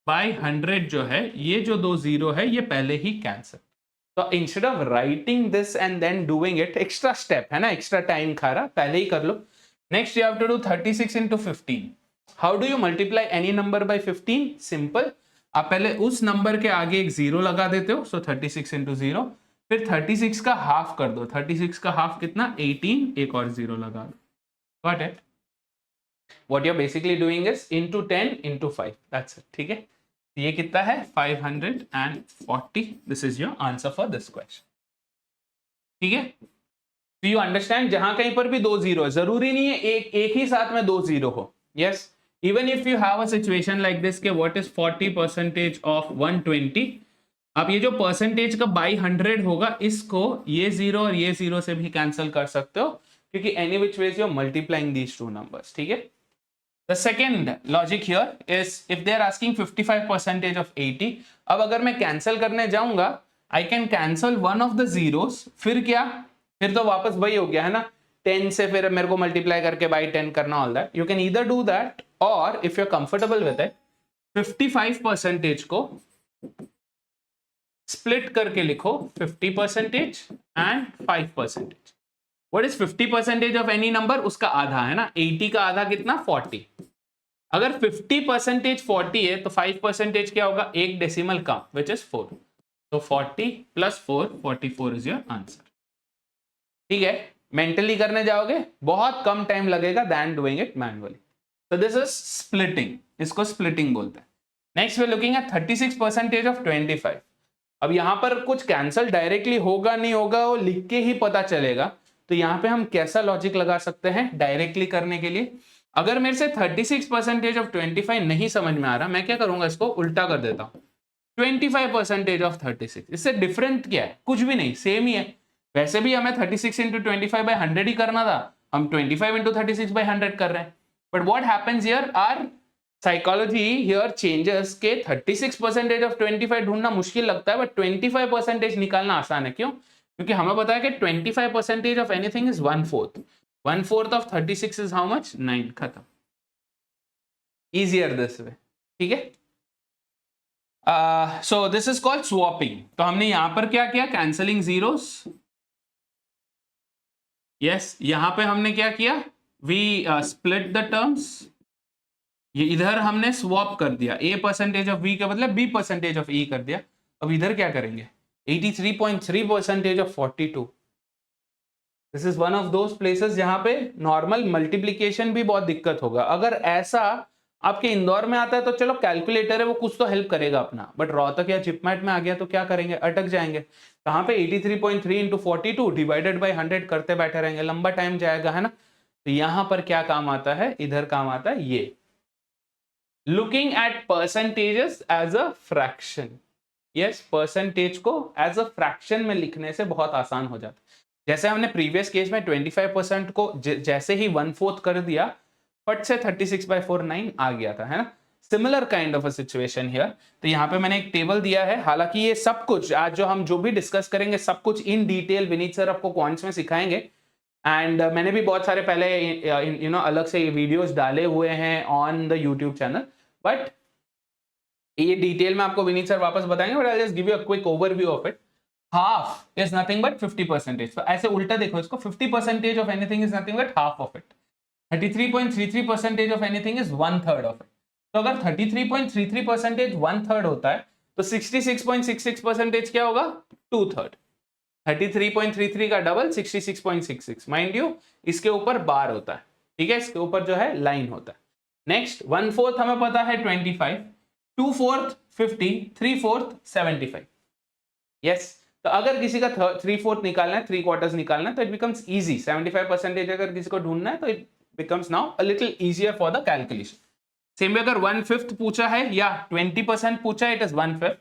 बाई 100 जो है, ये जो दो जीरो है ये पहले ही कैंसिल। तो instead of writing this and then doing it, extra step है ना, एक्स्ट्रा टाइम खा रहा, पहले ही कर लो। Next you have to do 36 into 15। How do you multiply any number by 15? Simple, आप पहले उस नंबर के आगे एक जीरो लगा देते हो, सो 36 इंटू जीरो, फिर 36 का हाफ कर दो। 36 का हाफ कितना, 18, एक और जीरो लगा दो। Got it? What you are basically doing is into 10 into 5, that's it. ठीक है, ये कितना है, 540। This is your answer for this question. ठीक है, तो यू अंडरस्टैंड, जहां कहीं पर भी दो जीरो है, जरूरी नहीं है एक ही साथ में दो जीरो हो। Yes, even if you have a situation like this के व्हाट इज 40% ऑफ 120, आप ये जो परसेंटेज का बाई 100 होगा, इसको ये जीरो और ये जीरो से भी कैंसिल कर सकते हो, क्योंकि any which ways you are multiplying these two numbers. ठीक है, The second logic here is if they are asking 55% of 80, अब अगर मैं कैंसिल करने जाऊंगा, I can cancel one of the zeros, फिर क्या, फिर तो वापस वही हो गया है ना, 10 से फिर मेरे को मल्टीप्लाई करके बाई 10 करना, all that. You can either do that और if you are comfortable with it, 55% को स्प्लिट करके लिखो 50% and 5%। What is 50% of any number? उसका आधा है ना, 80 का आधा कितना, 40। अगर 50% 40 है तो 5% क्या होगा, एक डेसिमल कम, विच इज 4। तो 40 प्लस 4, 44 इज योर आंसर। ठीक है, मेंटली करने जाओगे बहुत कम टाइम लगेगा देन डूइंग इट मैनुअली। तो दिस इज स्प्लिटिंग, इसको स्प्लिटिंग बोलते हैं। Next we are looking at 36% of 25। अब यहां पर कुछ कैंसिल डायरेक्टली होगा नहीं होगा वो लिख के ही पता चलेगा। तो यहां पे हम कैसा लॉजिक लगा सकते हैं डायरेक्टली करने के लिए? अगर मेरे से 36% ऑफ 25 नहीं समझ में आ रहा, मैं क्या करूंगा, इसको उल्टा कर देता हूं, 25% ऑफ 36। इससे डिफरेंट क्या है? कुछ भी नहीं, सेम ही है। वैसे भी हमें 36 इंटू 25 बाई 100 ही करना था, हम 25 इंटू 36 बाई 100 कर रहे हैं। But what happens here, our psychology here changes के 36% ऑफ 25 ढूंढना मुश्किल लगता है, बट 25% निकालना आसान है। क्यों? क्योंकि हमें पता है कि 25% of anything is 1/4। 1/4 of 36 is how much, 9। खत्म, इजियर दिस वे। ठीक है, so this is called swapping. तो हमने यहां पर क्या किया, कैंसलिंग जीरोस। यस, यहां पे हमने क्या किया, वी स्प्लिट द टर्म्स। ये इधर हमने स्वॉप कर दिया, a% ऑफ b के बदले b% ऑफ e कर दिया। अब इधर क्या करेंगे, 83.3% of 42। This is one of those places जहां पे नॉर्मल मल्टीप्लीकेशन भी बहुत दिक्कत होगा। अगर ऐसा आपके इंदौर में आता है तो चलो कैलकुलेटर है वो कुछ तो हेल्प करेगा अपना, बट रोहतक या चिपमैट में आ गया तो क्या करेंगे, अटक जाएंगे। कहां पे 83.3 इंटू 42 डिवाइडेड बाई 100 करते बैठे रहेंगे, लंबा टाइम जाएगा, है ना। तो यहां पर क्या काम आता है, इधर काम आता है ये looking at percentages as a fraction. Yes, percentage को एज अ फ्रैक्शन में लिखने से बहुत आसान हो जाता है। जैसे हमने प्रीवियस केस में 25% को जैसे ही 1/4 कर दिया, फट से 36/49 आ गया था, है ना। Similar kind of a situation here. तो यहाँ पे मैंने एक टेबल दिया है, हालांकि ये सब कुछ आज जो हम जो भी डिस्कस करेंगे सब कुछ इन डिटेल विनीत सर आपको क्वांट्स में सिखाएंगे। एंड मैंने भी बहुत सारे पहले अलग से वीडियोस डाले हुए हैं on the YouTube channel, but ये डिटेल में आपको विनीत सर वापस बताएंगे, but I just give you a quick overview of it. Half is nothing but 50%। तो ऐसे उल्टा देखो इसको, 50% of anything is nothing but half of it. 33.33% of anything is 1/3 of it. तो अगर 33.33% 1/3 होता है, तो 66.66% क्या होगा? 2/3। 33.33 का डबल 66.66। माइंड यू इसके ऊपर बार होता है, ठीक है, इसके ऊपर जो है लाइन होता है। नेक्स्ट 1/4 हमें पता है 25, 2/4 50, 3/4 75। यस, तो अगर किसी का 3/4 निकालना है, 3/4 निकालना है, तो इट बिकम्स इजी। 75% अगर किसी को ढूंढना है तो it becomes now a little easier for the calculation. Same way अगर 1/5 पूछा है या 20% पूछा है, इट इज 1/5,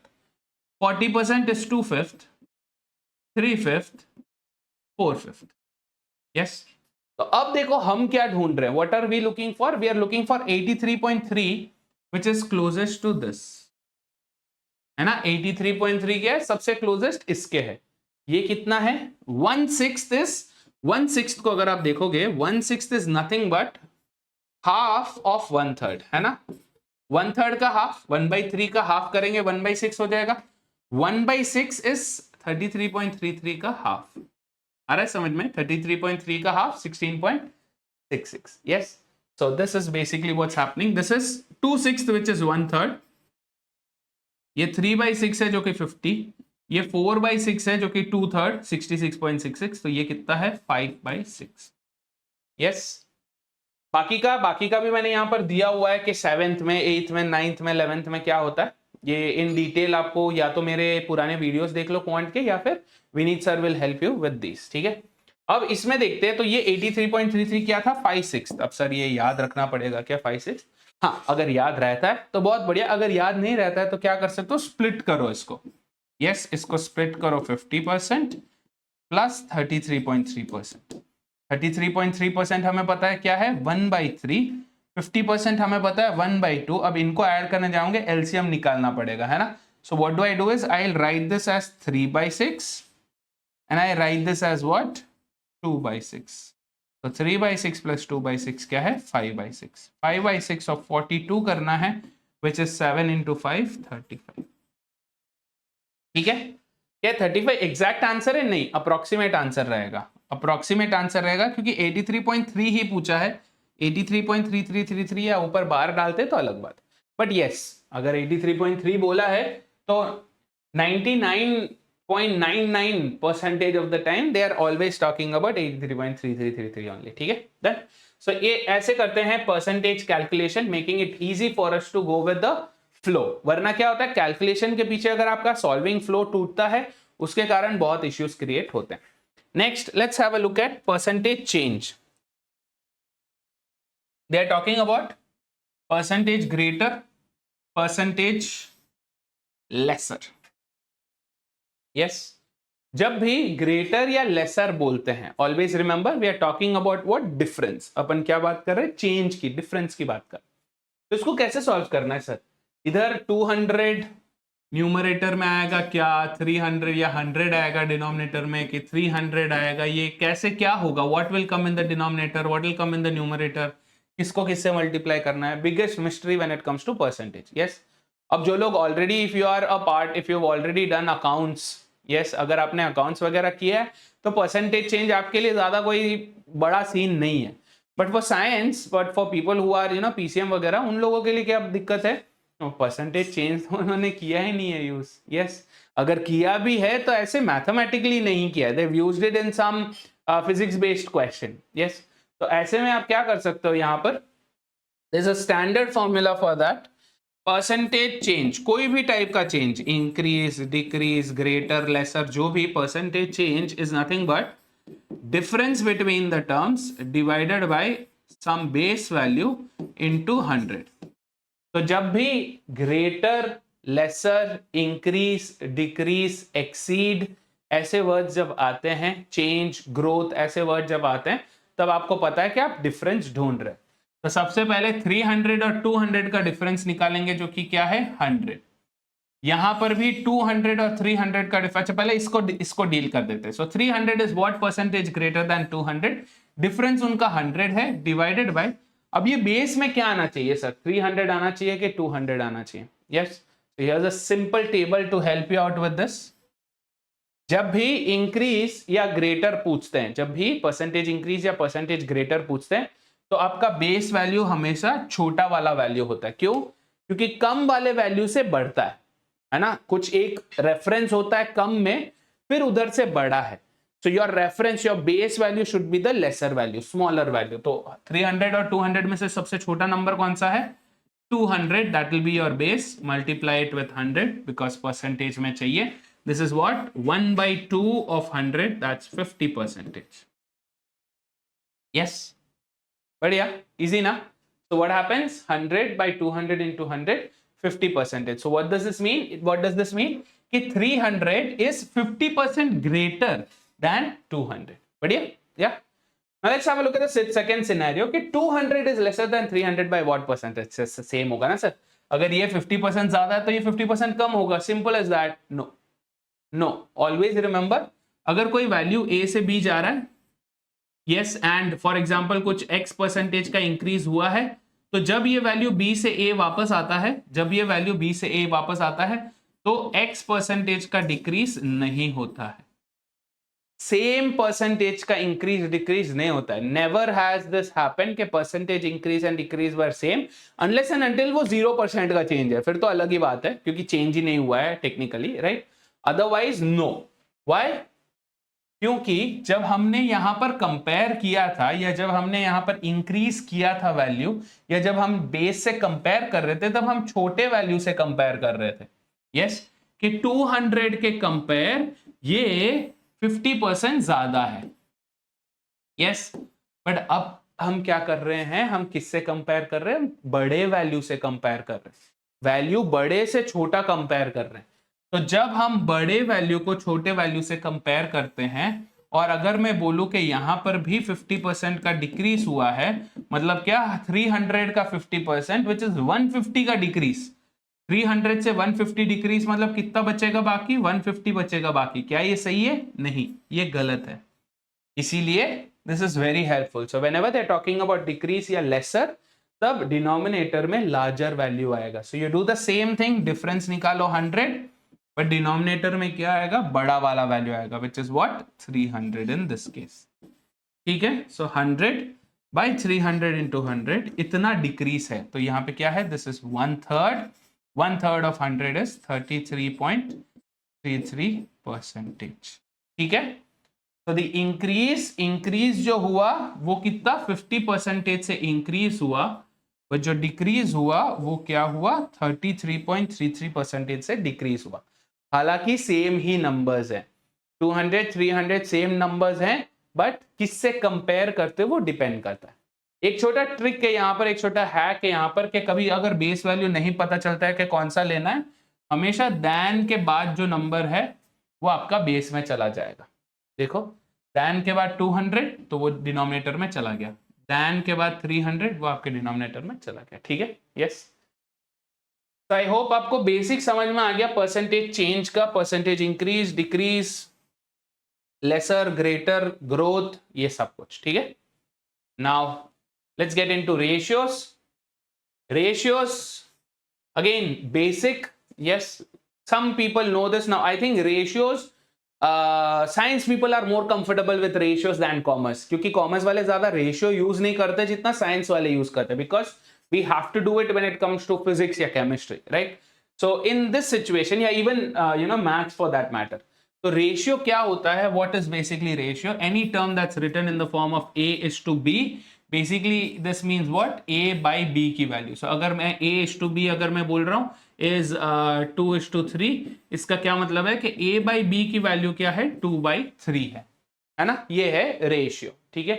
40% इज 2/5, 3/5, 4/5। यस, तो अब देखो हम क्या ढूंढ रहे हैं, what are we looking for? We are looking for 83.3 which is closest to this, है ना। 83.3 क्या है? सबसे क्लोजेस्ट इसके है। ये कितना है? 1/6 इज 1/6 को अगर आप देखोगे 1/6 is nothing but half of 1/3, है ना। 1/3 का हाफ 1/3 का हाफ करेंगे 1/6 हो जाएगा। 1/6 इज 33.33 का हाफ। आ रहा है समझ में? 33.3 का half 16.66। Yes, so this is basically what's happening. This is 2/6 which is 1/3, ये 3/6 है जो कि 50, ये 4/6 है जो कि 2/3 66.66, तो ये कितना है? 5/6। यस, बाकी का भी मैंने यहां पर दिया हुआ है कि 7th में, 8th में, 9th में, 11th में क्या होता है। ये इन डिटेल आपको या तो मेरे पुराने वीडियोस देख लो क्वांट के, या फिर Vineet sir will help you with this, ठीक है। अब इसमें देखते हैं, तो ये 83.33 क्या था? 5/6। अब सर ये याद रखना पड़ेगा क्या 5/6? हाँ, अगर याद रहता है तो बहुत बढ़िया, अगर याद नहीं रहता है तो क्या कर सकते हो? स्प्लिट करो इसको। यस, इसको स्प्लिट करो 50% प्लस 33.3%। 33.3% हमें पता है क्या है? 1/3। 50% हमें पता है 1/2। अब इनको ऐड करने जाओगे, एलसीएम निकालना पड़ेगा, है ना। So what do I do is I will write this as 3/6 and I write this as what? 2/6। तो 3/6 प्लस 2/6 क्या है? 5/6। 5/6 ऑफ 42 करना है, विच इज 7 into 5 35। ठीक है, क्या 35 एग्जैक्ट आंसर है? नहीं, अप्रोक्सीमेट आंसर रहेगा। अप्रोक्सीमेट आंसर रहेगा क्योंकि 83.3 ही पूछा है। 83.3333 या ऊपर बार डालते तो अलग बात, बट यस, अगर 83.3 बोला है तो 99.99% of the time they are always talking about 83.3333 only. ठीक है, डन। सो ये ऐसे करते हैं percentage calculation, making it easy for us to go with the flow. वरना क्या होता है, कैलकुलेशन के पीछे अगर आपका सॉल्विंग फ्लो टूटता है, उसके कारण बहुत इश्यूज क्रिएट होते हैं। Next, let's have a look at percentage change. They are talking about percentage greater, percentage lesser. Yes, जब भी ग्रेटर या लेसर बोलते हैं, always remember we are talking about what? Difference. अपन क्या बात कर रहे हैं? चेंज की, डिफरेंस की बात कर। तो इसको कैसे सॉल्व करना है सर? इधर 200 न्यूमरेटर में आएगा क्या, 300 या 100 आएगा डिनोमिनेटर में, कि 300 आएगा? ये कैसे, क्या होगा? What will come in the denominator, what will come in the numerator? किसको किससे मल्टीप्लाई करना है? Biggest mystery when it comes to percentage. Yes, अब जो लोग already, if you are a part, if you already done accounts, yes, अगर आपने accounts वगैरह किया है तो परसेंटेज चेंज आपके लिए ज्यादा कोई बड़ा सीन नहीं है। But for science, but for people who are PCM वगैरह, उन लोगों के लिए क्या दिक्कत है? परसेंटेज चेंज तो उन्होंने किया ही नहीं है यूज। यस, अगर किया भी है तो ऐसे मैथमेटिकली नहीं किया, they used it in some physics based question. Yes, तो ऐसे में आप क्या कर सकते हो, यहाँ पर there is a standard formula for that. Percentage change, कोई भी टाइप का change, increase, decrease, greater, lesser, जो भी, percentage change is nothing but difference between the terms divided by some base value into 100। तो जब भी greater, lesser, increase, decrease, exceed ऐसे words जब आते हैं, चेंज, ग्रोथ ऐसे वर्ड जब आते हैं, तब आपको पता है कि आप डिफरेंस ढूंढ रहे हैं। तो सबसे पहले 300 और 200 का डिफरेंस निकालेंगे, जो कि क्या है 100। यहां पर भी 200 और 300 का डिफरेंस, पहले इसको डील कर देते हैं। सो 300 is what percentage greater than 200, difference उनका 100 है, डिवाइडेड बाय, अब ये बेस में क्या आना चाहिए सर, 300 आना चाहिए कि 200 आना चाहिए? Yes, so here's a simple table to help you out with this. जब भी इंक्रीज या ग्रेटर पूछते हैं, जब भी परसेंटेज इंक्रीज या परसेंटेज ग्रेटर पूछते हैं, तो आपका बेस वैल्यू हमेशा छोटा वाला वैल्यू होता है। क्यों? क्योंकि कम वाले वैल्यू से बढ़ता है ना, कुछ एक रेफरेंस होता है कम में, फिर उधर से बड़ा है। So your reference, your base value should be the lesser value, smaller value. तो 300 और 200 में से सबसे छोटा नंबर कौन सा है? 200, that will be your base, multiply it with 100 because percentage में चाहिए। This is what 1/2 of 100, that's 50%। Yes, बढ़िया, easy ना? So what happens? 100 by 200 into 100, 50%। So what does this mean? What does this mean? कि 300 is 50% greater than 200। बढ़िया, yeah। Now let's have a look at the second scenario कि 200 is lesser than 300 by what percentage? Same होगा ना sir? अगर ये 50% ज्यादा है तो ये 50% कम होगा, simple as that। No, no, always remember, अगर कोई वैल्यू a से b जा रहा है, yes, and for example कुछ x परसेंटेज का इंक्रीज हुआ है, तो जब ये वैल्यू b से a वापस आता है, जब ये वैल्यू b से a वापस आता है, तो x परसेंटेज का डिक्रीज नहीं होता है, सेम परसेंटेज का इंक्रीज डिक्रीज नहीं होता है। नेवर हैज दिस हैपन कि percentage increase and decrease were same, unless and until वो 0% का चेंज है, फिर तो अलग ही बात है, क्योंकि चेंज ही नहीं हुआ है technically, right? Otherwise no. Why? क्योंकि जब हमने यहां पर कंपेयर किया था, या जब हमने यहां पर इंक्रीज किया था वैल्यू, या जब हम बेस से कंपेयर कर रहे थे, तब हम छोटे वैल्यू से कंपेयर कर रहे थे। यस, कि 200 के कंपेयर ये 50% ज्यादा है। यस, बट अब हम क्या कर रहे हैं, हम किससे कंपेयर कर रहे हैं? बड़े वैल्यू से कंपेयर कर रहे हैं, वैल्यू बड़े से छोटा कंपेयर कर रहे हैं। तो जब हम बड़े वैल्यू को छोटे वैल्यू से कंपेयर करते हैं, और अगर मैं बोलूं कि यहां पर भी 50% का डिक्रीज हुआ है, मतलब क्या 300 का 50% विच इज 150 का डिक्रीज, 300 से 150 डिक्रीज मतलब कितना बचेगा बाकी? 150 बचेगा बाकी। क्या ये सही है? नहीं, ये गलत है। इसीलिए this is very helpful. So whenever they are talking about decrease या लेसर, तब डिनोमिनेटर में लार्जर वैल्यू आएगा। So you do the same thing, difference निकालो 100, बट डिनोमिनेटर में क्या आएगा? बड़ा वाला वैल्यू आएगा, विच is what? 300 in this case. ठीक है, सो 100 by 300 into 100 इतना डिक्रीज है, तो यहाँ पे क्या है? This is 1/3 of 100 is 33.33%। ठीक है, तो द इंक्रीज जो हुआ वो कितना? 50% से इंक्रीज हुआ, और जो डिक्रीज हुआ वो क्या हुआ? 33.33% से डिक्रीज हुआ। हालांकि सेम ही नंबर्स हैं, 200 300 सेम नंबर्स हैं, बट किससे कंपेयर करते वो डिपेंड करता है। एक छोटा ट्रिक है यहाँ पर, एक छोटा हैक है यहाँ पर, कि कभी अगर बेस वैल्यू नहीं पता चलता है कि कौन सा लेना है, हमेशा दैन के बाद जो नंबर है वो आपका बेस में चला जाएगा। देखो, दैन के बाद 200 तो वो डिनोमिनेटर में चला गया, दैन के बाद 300 वो आपके डिनोमिनेटर में चला गया। ठीक है, यस। तो आई होप आपको बेसिक समझ में आ गया परसेंटेज चेंज का, percentage increase, decrease, lesser, greater, growth, ये सब कुछ। ठीक है, now let's get into ratios. Ratios, again, basic. Yes, some people know this. Now I think ratios, science people are more comfortable with ratios than commerce, क्योंकि commerce वाले ज्यादा ratio use नहीं करते जितना science वाले use करते, because we have to do it when it comes to physics या chemistry, right? So in this situation, या even maths for that matter, तो रेशियो क्या होता है? What is basically ratio? Any term that's written in the form of a is to b, basically this means what? a by b की वैल्यू। So अगर मैं a is to b अगर मैं बोल रहा हूँ is 2:3, इसका क्या मतलब है कि a by b की वैल्यू क्या है? 2/3 है ना? ये है रेशियो। ठीक है,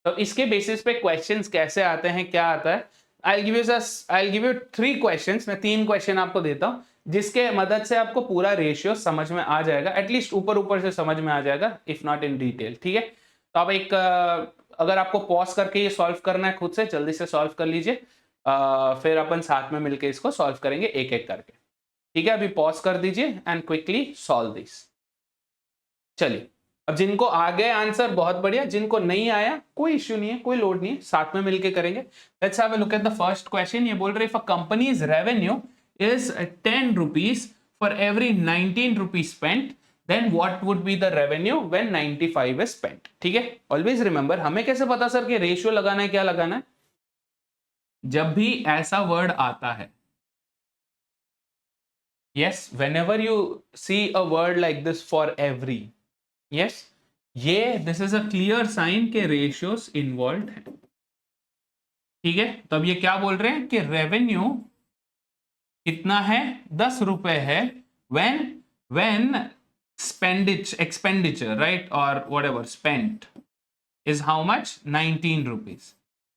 तो इसके बेसिस पे क्वेश्चंस कैसे आते हैं, क्या आता है? I'll give you 3 questions, मैं 3 क्वेश्चन आपको देता हूं जिसके मदद से आपको पूरा रेशियो समझ में आ जाएगा, एटलीस्ट ऊपर ऊपर से समझ में आ जाएगा, इफ नॉट इन डिटेल। ठीक है, तो अब एक अगर आपको पॉज करके ये सॉल्व करना है, खुद से जल्दी से सॉल्व कर लीजिए, फिर अपन साथ में मिलके इसको सॉल्व करेंगे एक एक करके। ठीक है, अभी पॉज कर दीजिए एंड क्विकली सॉल्व दिस। चलिए, अब जिनको आ गए आंसर बहुत बढ़िया, जिनको नहीं आया कोई इश्यू नहीं है, कोई लोड नहीं है, साथ में मिलके करेंगे। Let's have a look at the first question. ये बोल रहे if a companies revenue is 10 rupees for every 19 rupees spent, then what would be the revenue when 95 is spent? ठीक है, always remember, हमें कैसे पता सर कि रेशियो लगाना है, क्या लगाना है? जब भी ऐसा वर्ड आता है, yes, whenever you see a word like this for every, yes, ये this is a clear sign के ratios involved है। ठीक है, तो अब ये क्या बोल रहे हैं कि रेवेन्यू कितना है, 10 रुपए है, when expenditure, right, or whatever spent is how much, 19 rupees।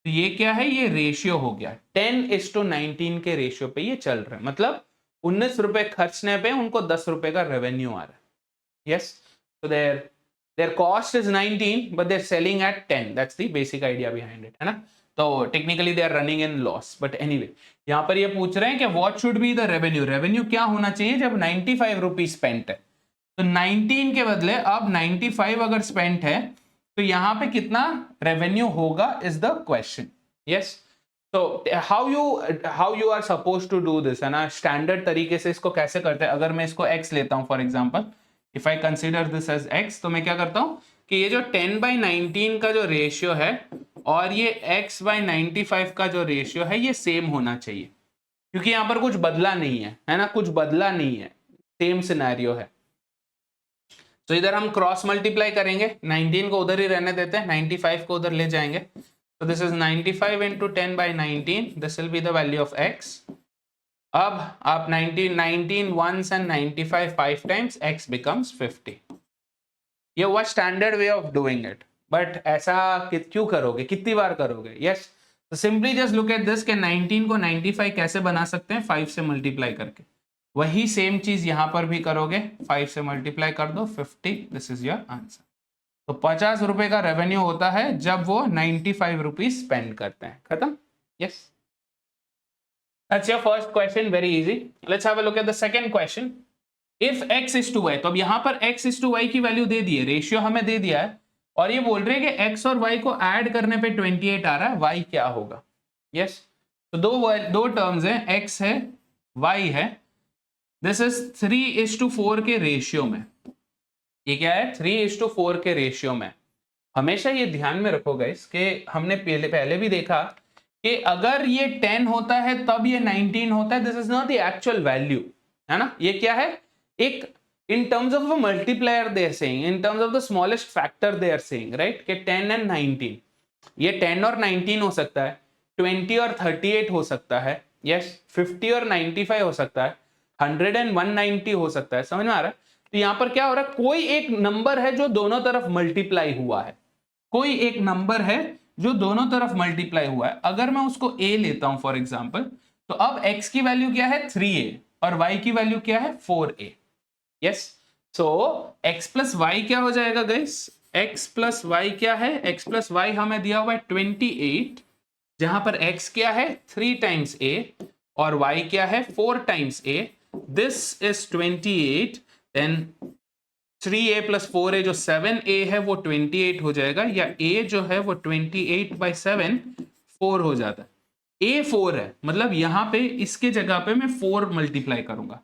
तो ये क्या है, ये रेशियो हो गया 10:19 के रेशियो पे ये चल रहा है, मतलब 19 रुपए खर्चने पे उनको 10 रुपए का रेवेन्यू आ रहा है। Yes, so their cost is 19 but they're selling at 10, that's the basic idea behind it, है ना। तो technically they are running in loss, but anyway यहां पर ये पूछ रहे हैं कि what should be the revenue, revenue क्या होना चाहिए जब 95 रुपीज स्पेंट है। तो 19 के बदले अब 95 अगर स्पेंट है तो यहां पे कितना रेवेन्यू होगा इज द क्वेश्चन। यस, तो how you are suppose to do this, है ना, स्टैंडर्ड तरीके से इसको कैसे करते हैं। अगर मैं इसको x लेता हूं for example, if I consider this as x, तो मैं क्या करता हूं कि ये जो 10/19 का जो रेशियो है और ये x/95 का जो रेशियो है ये सेम होना चाहिए, क्योंकि यहां पर कुछ बदला नहीं है ना, कुछ बदला नहीं है, सेम सिनेरियो है। तो इधर हम क्रॉस मल्टीप्लाई करेंगे, 19 को उधर ही रहने देते हैं, 95 को उधर ले जाएंगे। तो this is 95 into 10/19, this will be the value of x। अब आप 19 once and 95 5 times, x becomes 50। ये हुआ standard way of doing it, but ऐसा क्यों करोगे, कितनी बार करोगे। यस, तो simply just look at this के 19 को 95 कैसे बना सकते हैं, 5 से मल्टीप्लाई करके। वही सेम चीज यहां पर भी करोगे, 5 से मल्टीप्लाई कर दो, 50, दिस इज योर आंसर। तो 50 रुपए का रेवेन्यू होता है जब वो 95 रुपीज स्पेंड करते हैं, खत्म। Yes, that's your first question, very easy. Let's have a look at the second question. If x is to y, तो अब यहां पर x is to y की वैल्यू दे दी है, रेशियो हमें दे दिया है, और ये बोल रहे हैं कि x और y को ऐड करने पे 28 आ रहा है, y क्या होगा। यस, तो दो टर्म्स हैं, x है y है, दिस इज 3:4 के रेशियो में। ये क्या है, 3:4 के रेशियो में। हमेशा ये ध्यान में रखो गाइस कि हमने पहले भी देखा कि अगर ये 10 होता है तब ये 19 होता है, this is not the actual value, है ना। ये क्या है, एक in terms of a multiplier they are saying, in terms of the smallest factor they are saying, right, कि 10 and 19, ये 10 और 19 हो सकता है, 20 और 38 हो सकता है, yes, 50 और 95 हो सकता है, 100 and 190 हो सकता है, समझ में आ रहा है। तो यहां पर क्या हो रहा है, कोई एक नंबर है जो दोनों तरफ मल्टीप्लाई हुआ है, कोई एक नंबर है जो दोनों तरफ मल्टीप्लाई हुआ है। अगर मैं उसको a लेता हूं फॉर एग्जाम्पल, तो अब x की वैल्यू क्या है, 3a, और y की वैल्यू क्या है, 4a। यस, सो x प्लस वाई क्या हो जाएगा गाइस, x प्लस वाई क्या है, x प्लस वाई हमें दिया हुआ है 28, जहां पर x क्या है 3 टाइम्स a और y क्या है 4 times a, this is 28, then 3a plus 4a जो 7a है वो 28 हो जाएगा, या a जो है वो 28/7 4 हो जाता है। a 4 है, मतलब यहां पे इसके जगह पे मैं 4 मल्टीप्लाई करूंगा,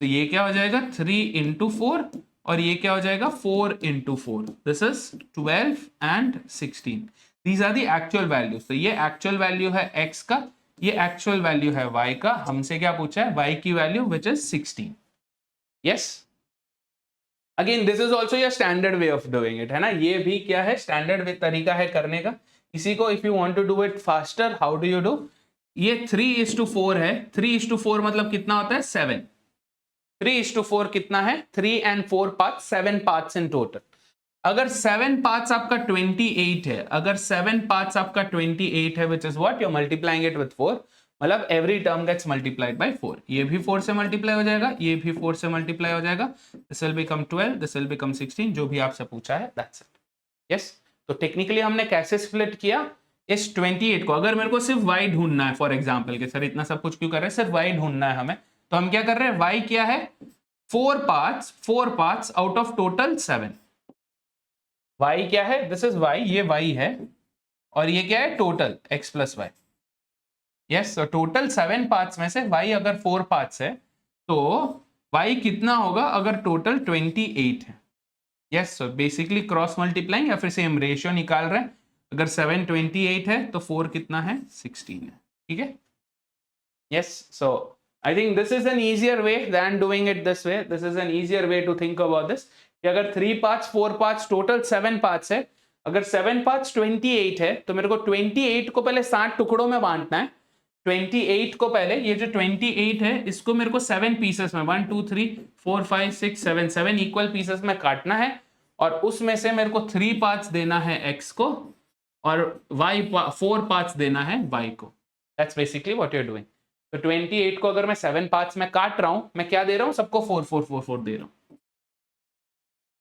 तो ये क्या हो जाएगा 3 into 4, और ये क्या हो जाएगा 4 into 4, this is 12 and 16, these are the actual values. तो ये एक्चुअल वैल्यू है x का, ये एक्चुअल वैल्यू है y का। हमसे क्या पूछा है, y की value which is 16। Yes, again this is also your standard way of doing it, है ना, ये भी क्या है स्टैंडर्ड तरीका है करने का। इसी को if you want to do it faster, how do you do, ये 3:4 है, 3:4 मतलब कितना होता है 7, 3:4 कितना है, 3 and 4 parts, 7 parts in total. अगर 7 पार्ट्स आपका 28 है, अगर 7 पार्ट्स आपका 28 है, which is what you multiplying it with 4, मतलब every term gets multiplied by 4। ये भी 4 से मल्टीप्लाई हो जाएगा, ये भी 4 से मल्टीप्लाई हो जाएगा, this will become 12, this will become 16, जो भी आपसे पूछा है दैट्स इट। यस, तो टेक्निकली हमने कैसे स्प्लिट किया इस 28 को। अगर मेरे को सिर्फ y ढूंढना है फॉर एग्जांपल के, सर इतना सब कुछ क्यों कर रहे हैं, सिर्फ y ढूंढना है हमें, तो हम क्या कर रहे हैं, y क्या है, 4 parts out of total 7। y क्या है, दिस इज y, ये y है, और ये क्या है, total x plus y. Yes, तो टोटल 7 पार्ट्स में से y अगर 4 पार्ट्स है तो y कितना होगा अगर टोटल 28 है। Yes, so basically cross multiplying या फिर सेम रेशियो निकाल रहे हैं। अगर 7 28 है तो 4 कितना है, 16 है। ठीक है। Yes, so I think this is an easier way than doing it this way. This is an easier way to think about this कि अगर 3 पार्ट्स 4 पार्ट्स टोटल 7 पार्ट्स है, अगर 7 पार्ट्स 28 है तो मेरे को 28 को पहले 7 टुकड़ों में बांटना है। 28 को पहले, ये जो 28 है इसको मेरे को 7 पीसेस में 1 2 3 4 5 6 7 7 इक्वल पीसेस में काटना है, और उसमें से मेरे को 3 पार्ट्स देना है x को और y 4 पार्ट्स देना है y को। That's basically what you are doing. तो 28 को अगर मैं 7 पार्ट्स में काट रहा हूं, मैं क्या दे रहा हूं, सबको 4 4 4 4 दे रहा हूं,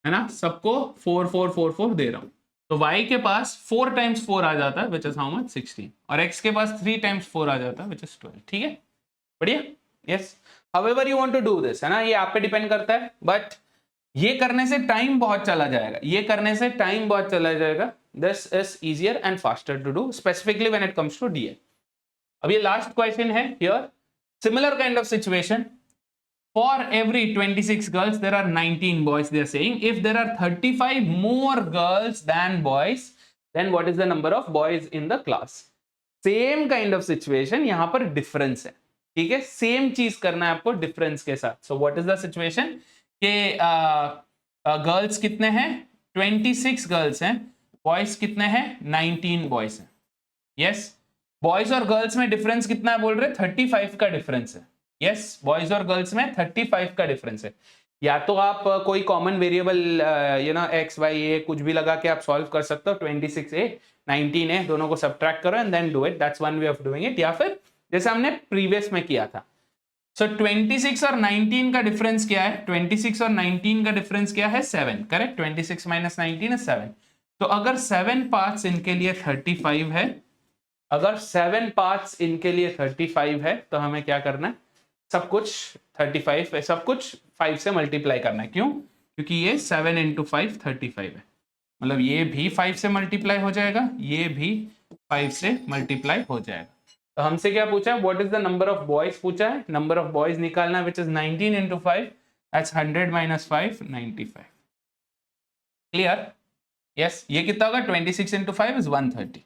है ना, सबको 4 4 4 4 दे रहा हूं। तो y के पास 4 टाइम्स 4 आ जाता है, विच इज हाउ मच, 16, और x के पास 3 टाइम्स 4 आ जाता है, विच इज 12। ठीक है, बढ़िया। Yes, however you want to do this, है ना, ये आप पे डिपेंड करता है, बट ये करने से टाइम बहुत चला जाएगा, ये करने से टाइम बहुत चला जाएगा। This is easier and faster to do, specifically when it comes to DI. अब ये लास्ट क्वेश्चन है here, similar kind of situation. For every 26 girls, there are 19 boys. They are saying if there are 35 more girls than boys, then what is the number of boys in the class? Same kind of situation, यहाँ पर difference है, ठीक है, same चीज करना है आपको difference के साथ। So what is the situation? कि गर्ल्स कितने हैं, 26 गर्ल्स हैं, बॉयज कितने हैं, 19 बॉयज हैं। यस, बॉयज और गर्ल्स में डिफरेंस कितना है बोल रहे, 35 का डिफरेंस है। यस, बॉयज और गर्ल्स में 35 का डिफरेंस है। या तो आप कोई common variable you know X Y A कुछ भी लगा के आप सॉल्व कर सकते हो, 26 ए 19 ए दोनों को सब्ट्रैक्ट करो and then do it, that's one way of doing it. या फिर जैसे हमने प्रीवियस में किया था। सो 26 और 19 का डिफरेंस क्या है, 26 और 19 का डिफरेंस क्या है, 7, करेक्ट। 26 माइनस 19 है 7। तो अगर 7 पार्ट्स इनके लिए 35 है, अगर 7 पार्ट्स इनके लिए 35 है, तो हमें क्या करना है, सब कुछ 35 है, सब कुछ 5 से मल्टीप्लाई करना है। क्यों, क्योंकि ये 7 इंटू 5 35 है, मतलब ये भी 5 से मल्टीप्लाई हो जाएगा, ये भी 5 से मल्टीप्लाई हो जाएगा। तो हमसे क्या पूछा है, what is the number of boys पूछा है, नंबर ऑफ बॉयज निकालना, which is 19 into 5, that's 100 minus 5 95। Clear. Yes, ये कितना होगा, 26 इंटू 5 इज 130।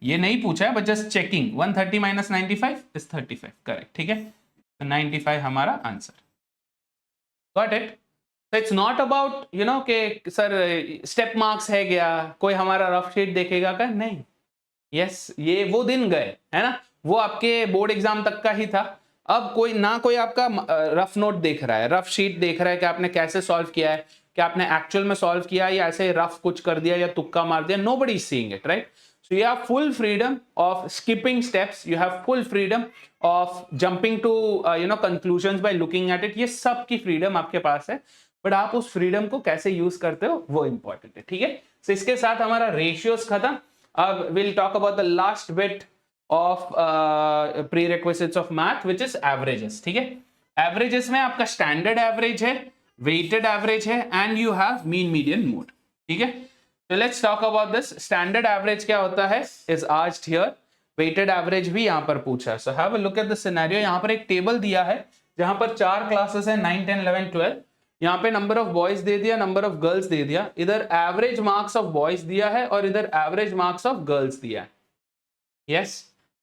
ये नहीं पूछा है but just checking, 130 minus 95 is 35, correct. ठीक है, तो 95 हमारा answer. Got it. So it's not about you know कि सर स्टेप मार्क्स है क्या, कोई हमारा रफ शीट देखेगा क्या, नहीं। यस, ये वो दिन गए, है ना, वो आपके बोर्ड एग्जाम तक का ही था। अब कोई ना कोई आपका रफ नोट देख रहा है, रफ शीट देख रहा है कि आपने कैसे सॉल्व किया है, कि आपने एक्चुअल में सॉल्व किया या ऐसे रफ कुछ कर दिया या तुक्का मार दिया। Nobody is seeing it, right. So you have full freedom of skipping steps. You have full freedom of jumping to conclusions by looking at it. ये सब की freedom आपके पास है, बट आप उस freedom को कैसे यूज करते हो वो important है। ठीक है, so इसके साथ हमारा ratios खत्म। अब we'll talk about the last bit of prerequisites of math, which is averages। ठीक है, averages में आपका standard average है, weighted average है, and you have mean median mode। ठीक है, so let's talk about this। standard average क्या होता है is asked here, weighted average भी यहाँ पर पूछा है। so have a look at the scenario। यहाँ पर एक टेबल दिया है जहाँ पर 4 क्लासेस है, 9 10 11 12। यहाँ पे नंबर ऑफ बॉयज दे दिया, नंबर ऑफ गर्ल्स दे दिया, इधर एवरेज मार्क्स ऑफ बॉयज दिया है और इधर एवरेज मार्क्स ऑफ गर्ल्स दिया है। यस,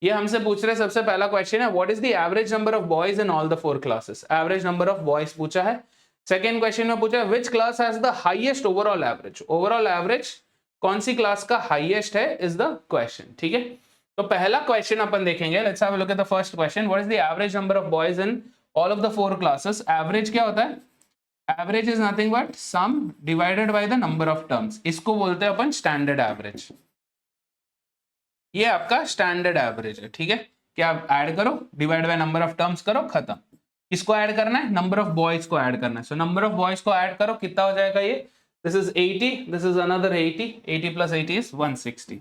ये हमसे पूछ रहे, सबसे पहला क्वेश्चन है what is the average number of boys in all the 4 classes. Average number of boys पूछा है। सेकेंड क्वेश्चन में पूछा है which class has the highest overall average. Overall average कौन सी क्लास का हाईएस्ट है इज द क्वेश्चन। ठीक है, तो पहला क्वेश्चन अपन देखेंगे। Let's have a look at the first question. What is the average number of boys in all of the 4 classes. Average क्या होता है, average is nothing but some divided by the number of terms, इसको बोलते हैं अपन standard average. ये आपका standard average है, ठीक है। क्या आप ऐड करो, divide by number of terms करो, खत्म। किसको ऐड करना है, नंबर ऑफ बॉयज को ऐड करना है। सो नंबर ऑफ बॉयज को ऐड करो, कितना हो जाएगा ये, this is 80, this is another 80, 80 plus 80 is 160।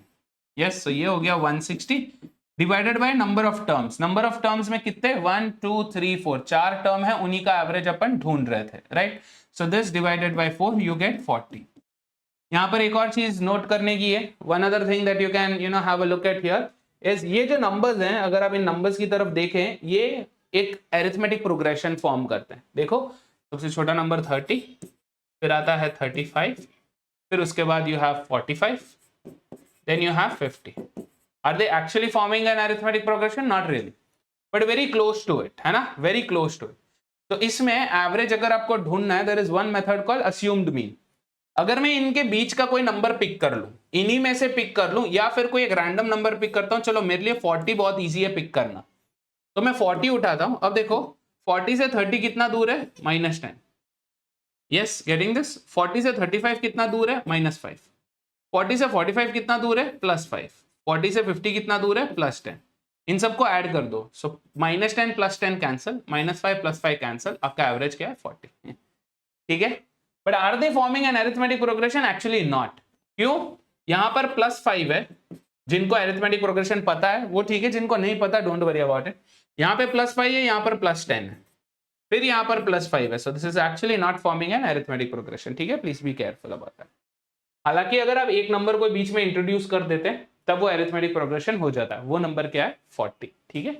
Yes, so ये हो गया 160 divided by number of terms. Number of terms में कितने, 1 2 3 4, 4 टर्म है, उन्हीं का एवरेज अपन ढूंढ रहे थे, right. So this divided by 4 you get 40। यहाँ पर एक और चीज नोट करने की है, one other thing that you can have a look eight here is, ये जो नंबर्स हैं, अगर आप इन नंबर्स की तरफ देखें, ये एक अरिथमेटिक प्रोग्रेशन फॉर्म करते हैं। देखो, सबसे छोटा नंबर 30, फिर आता है 35, फिर उसके बाद you have 45, then you have 50। Are they actually forming an arithmetic progression? Not really, but very close to it, है ना, वेरी क्लोज टू इट। तो इसमें एवरेज अगर आपको ढूंढना है, there is one method called assumed mean. अगर मैं इनके बीच का कोई नंबर पिक कर लूं, इन्हीं में से पिक कर लूं, या फिर कोई एक रैंडम नंबर पिक करता हूं, चलो मेरे लिए 40 बहुत इजी है पिक करना, तो मैं 40 उठाता हूं। अब देखो 40 से 30 कितना दूर है, -10। Yes, getting this. 40 से 35 कितना दूर है, -5। 40 से 45 कितना दूर है, +5। 40 से 50 कितना दूर है, +10। इन सबको ऐड कर दो, सो -10 + 10 कैंसिल, -5 + 5 कैंसिल, आपका एवरेज क्या है, 40। ठीक है, but are they forming an arithmetic progression? Actually not. क्यों? यहां पर +5 है, जिनको अरिथमेटिक प्रोग्रेशन पता है वो ठीक है, जिनको नहीं पता डोंट वरी अबाउट इट। यहाँ पे +5 है, यहाँ पर +10 है, फिर यहाँ पर +5 है, so this is actually not forming an arithmetic progression, ठीक है। Please be careful about that. हालांकि अगर आप एक नंबर को बीच में इंट्रोड्यूस कर देते हैं, तब वो अरिथमेटिक प्रोग्रेशन हो जाता है। वो नंबर क्या है, 40, ठीक है।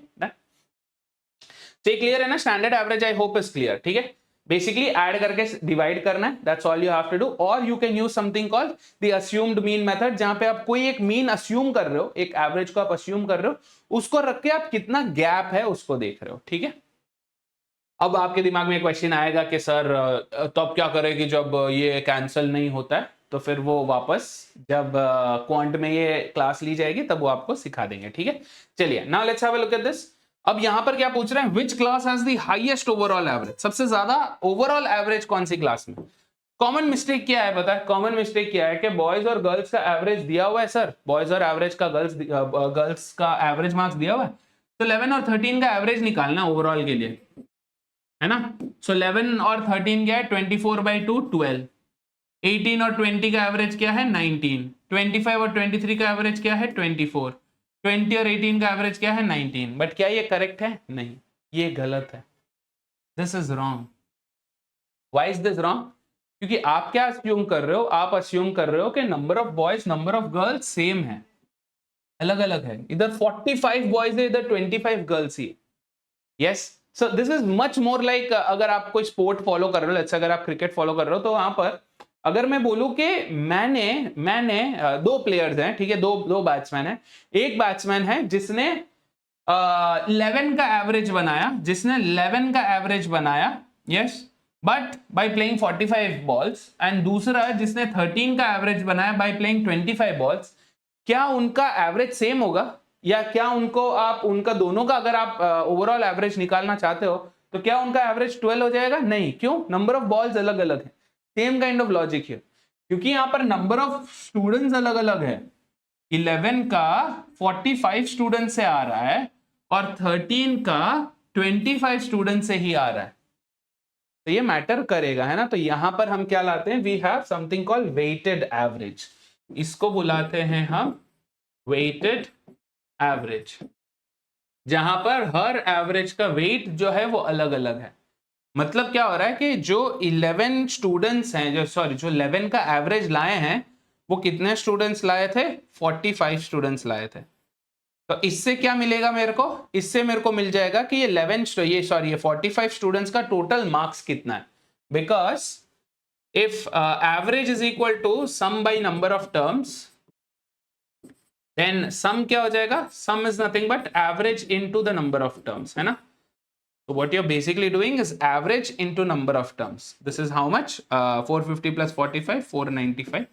तो क्लियर है ना, standard average I hope is clear, ठीक है। बेसिकली ऐड करके डिवाइड करना है, that's all you have to do. और you can use something called the assumed mean method, जहां पे आप कोई एक मीन अस्यूम कर रहे हो, एक एवरेज को आप अस्यूम कर रहे हो, उसको रख के आप कितना गैप है उसको देख रहे हो, ठीक है। अब आपके दिमाग में क्वेश्चन आएगा कि सर तो अब क्या करें कि जब ये कैंसिल नहीं होता है, तो फिर वो वापस जब क्वांट में ये क्लास ली जाएगी तब वो आपको सिखा देंगे, ठीक है। चलिए, now let's have a look at this. अब यहां पर क्या पूछ रहे हैं, which class has the highest overall average, सबसे ज्यादा ओवरऑल एवरेज कौन सी क्लास में। कॉमन मिस्टेक क्या है पता है, कॉमन मिस्टेक क्या है कि बॉयज और गर्ल्स का एवरेज दिया हुआ है, सर बॉयज और एवरेज का गर्ल्स का एवरेज मार्क्स दिया हुआ है, तो 11 और 13 का एवरेज निकालना ओवरऑल के लिए, है ना। सो 11 और 13 क्या है, 24/2 12। 18 और 20 का एवरेज क्या है, 19। 25 और 23 का एवरेज क्या है, 24। 20 और 18 का एवरेज क्या है, 19। बट क्या ये करेक्ट है, नहीं, ये गलत है, this is wrong. Why is this wrong? क्योंकि आप क्या अस्यूम कर रहे हो, आप अस्यूम कर रहे हो कि number of boys number of girls same है, अलग अलग है। इधर 45 बॉयज है, इधर 25 girls he. Yes, so this is much more like, अगर आप कोई स्पोर्ट फॉलो कर रहे हो, अगर आप क्रिकेट फॉलो कर रहे हो, तो वहां पर अगर मैं बोलूं कि मैंने दो प्लेयर्स हैं, ठीक है, दो बैट्समैन हैं। एक बैट्समैन है जिसने 11 का एवरेज बनाया, yes, but by playing 45 balls, and दूसरा है जिसने 13 का एवरेज बनाया बाय प्लेइंग 25 बॉल्स। क्या उनका एवरेज सेम होगा, या क्या उनको आप उनका दोनों का अगर आप ओवरऑल एवरेज निकालना चाहते हो, तो क्या उनका एवरेज 12 हो जाएगा? नहीं। क्यों? नंबर ऑफ बॉल्स अलग अलग है। सेम काइंड ऑफ लॉजिक है, क्योंकि यहां पर नंबर ऑफ स्टूडेंट्स अलग अलग है। 11 का 45 स्टूडेंट से आ रहा है, और 13 का 25 स्टूडेंट से ही आ रहा है, तो ये मैटर करेगा, है ना। तो यहां पर हम क्या लाते हैं, we have something called weighted average, इसको बुलाते हैं हम वेटेड एवरेज, जहां पर हर एवरेज का वेट जो है वो अलग अलग है। मतलब क्या हो रहा है कि जो 11 स्टूडेंट्स हैं, जो 11 का एवरेज लाए हैं, वो कितने स्टूडेंट्स लाए थे, 45 स्टूडेंट्स लाए थे। तो इससे क्या मिलेगा मेरे को, इससे मेरे को मिल जाएगा कि ये 45 स्टूडेंट्स का टोटल मार्क्स कितना है। Because if average is equal to sum by number of terms, then sum क्या हो जाएगा, sum is nothing but average into the number of terms, है ना। So what you're basically doing is average into number of terms. This is how much? 450 plus 45, 495.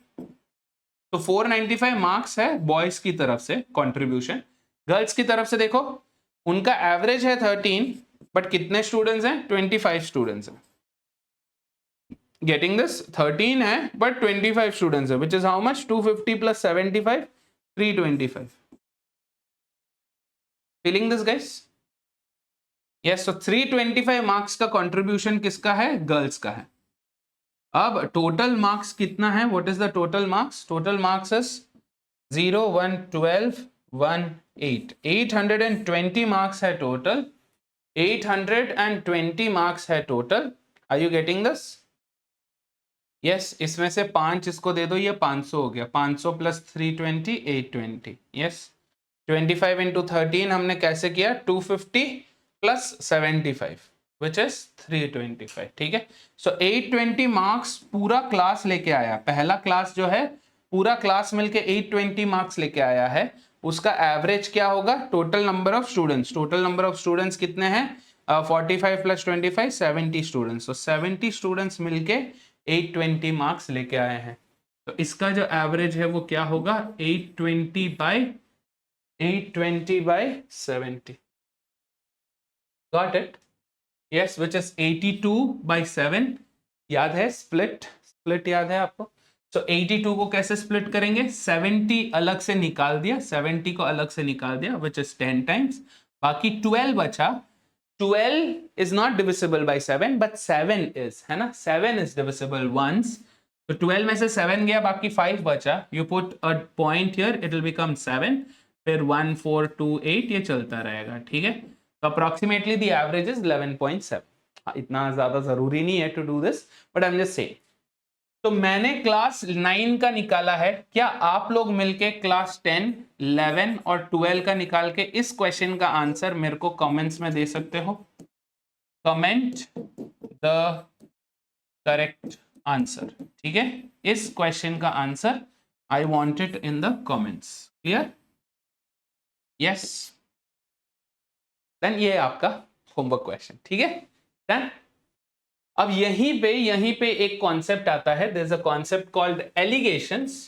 तो 495 marks है boys की तरफ से कंट्रीब्यूशन। गर्ल्स की तरफ से देखो, उनका एवरेज है 13, बट कितने स्टूडेंट्स हैं, 25 स्टूडेंट्स हैं। Getting this? 13 है बट 25 स्टूडेंट्स है, which is how much? 250 plus 75, 325. Feeling this guys? Yes, so 325 marks का कंट्रीब्यूशन किसका है? गर्ल्स का है. अब टोटल मार्क्स कितना है? What is the total marks? Total marks is 0, 1, 12, 1, 8. 820 marks है टोटल. 820 मार्क्स है total. Are you getting this? Yes, इसमें से 5 इसको दे दो, ये 500 हो गया. 500 प्लस 320, 820. यस, 25 इंटू 13 हमने कैसे किया? 250 प्लस 75 विच इज 325. ठीक है, सो 820 मार्क्स पूरा क्लास लेके आया. पहला क्लास जो है पूरा क्लास मिलके 820 मार्क्स लेके आया है. उसका एवरेज क्या होगा? Total number of students. Total number of students कितने हैं? 45 प्लस 25, 70 स्टूडेंट्स. तो 70 स्टूडेंट्स मिलके 820 मार्क्स लेके आए हैं. तो इसका जो एवरेज है वो क्या होगा? 820 by 70. Got it? Yes, which is 82 by 7. याद है स्प्लिट याद है आपको? So 82 को कैसे स्प्लिट करेंगे? 70 अलग से निकाल दिया, 70 को अलग से निकाल दिया, which is 10 times. बाकी 12 बचा. 12 is not divisible by 7, but 7 is, है ना? 7 is divisible once. तो 12 में से 7 गया, बाकी 5 बचा. You put a point here, it will become 7. फिर 1, 4, 2, 8 ये चलता रहेगा. ठीक है, तो अप्रोक्सीमेटली द एवरेज इज 11.7. इतना ज्यादा जरूरी नहीं है to do this, but I am just saying. तो मैंने क्लास 9 का निकाला है. क्या आप लोग मिलके क्लास 10, 11 और 12 का निकाल के इस क्वेश्चन का आंसर मेरे को कमेंट्स में दे सकते हो? Comment the correct answer. ठीक है, इस क्वेश्चन का answer I want it in the comments. Clear? Yes, then ये आपका होमवर्क क्वेश्चन. ठीक है, डन. अब यहीं पे एक कॉन्सेप्ट आता है. There is a concept called alligations.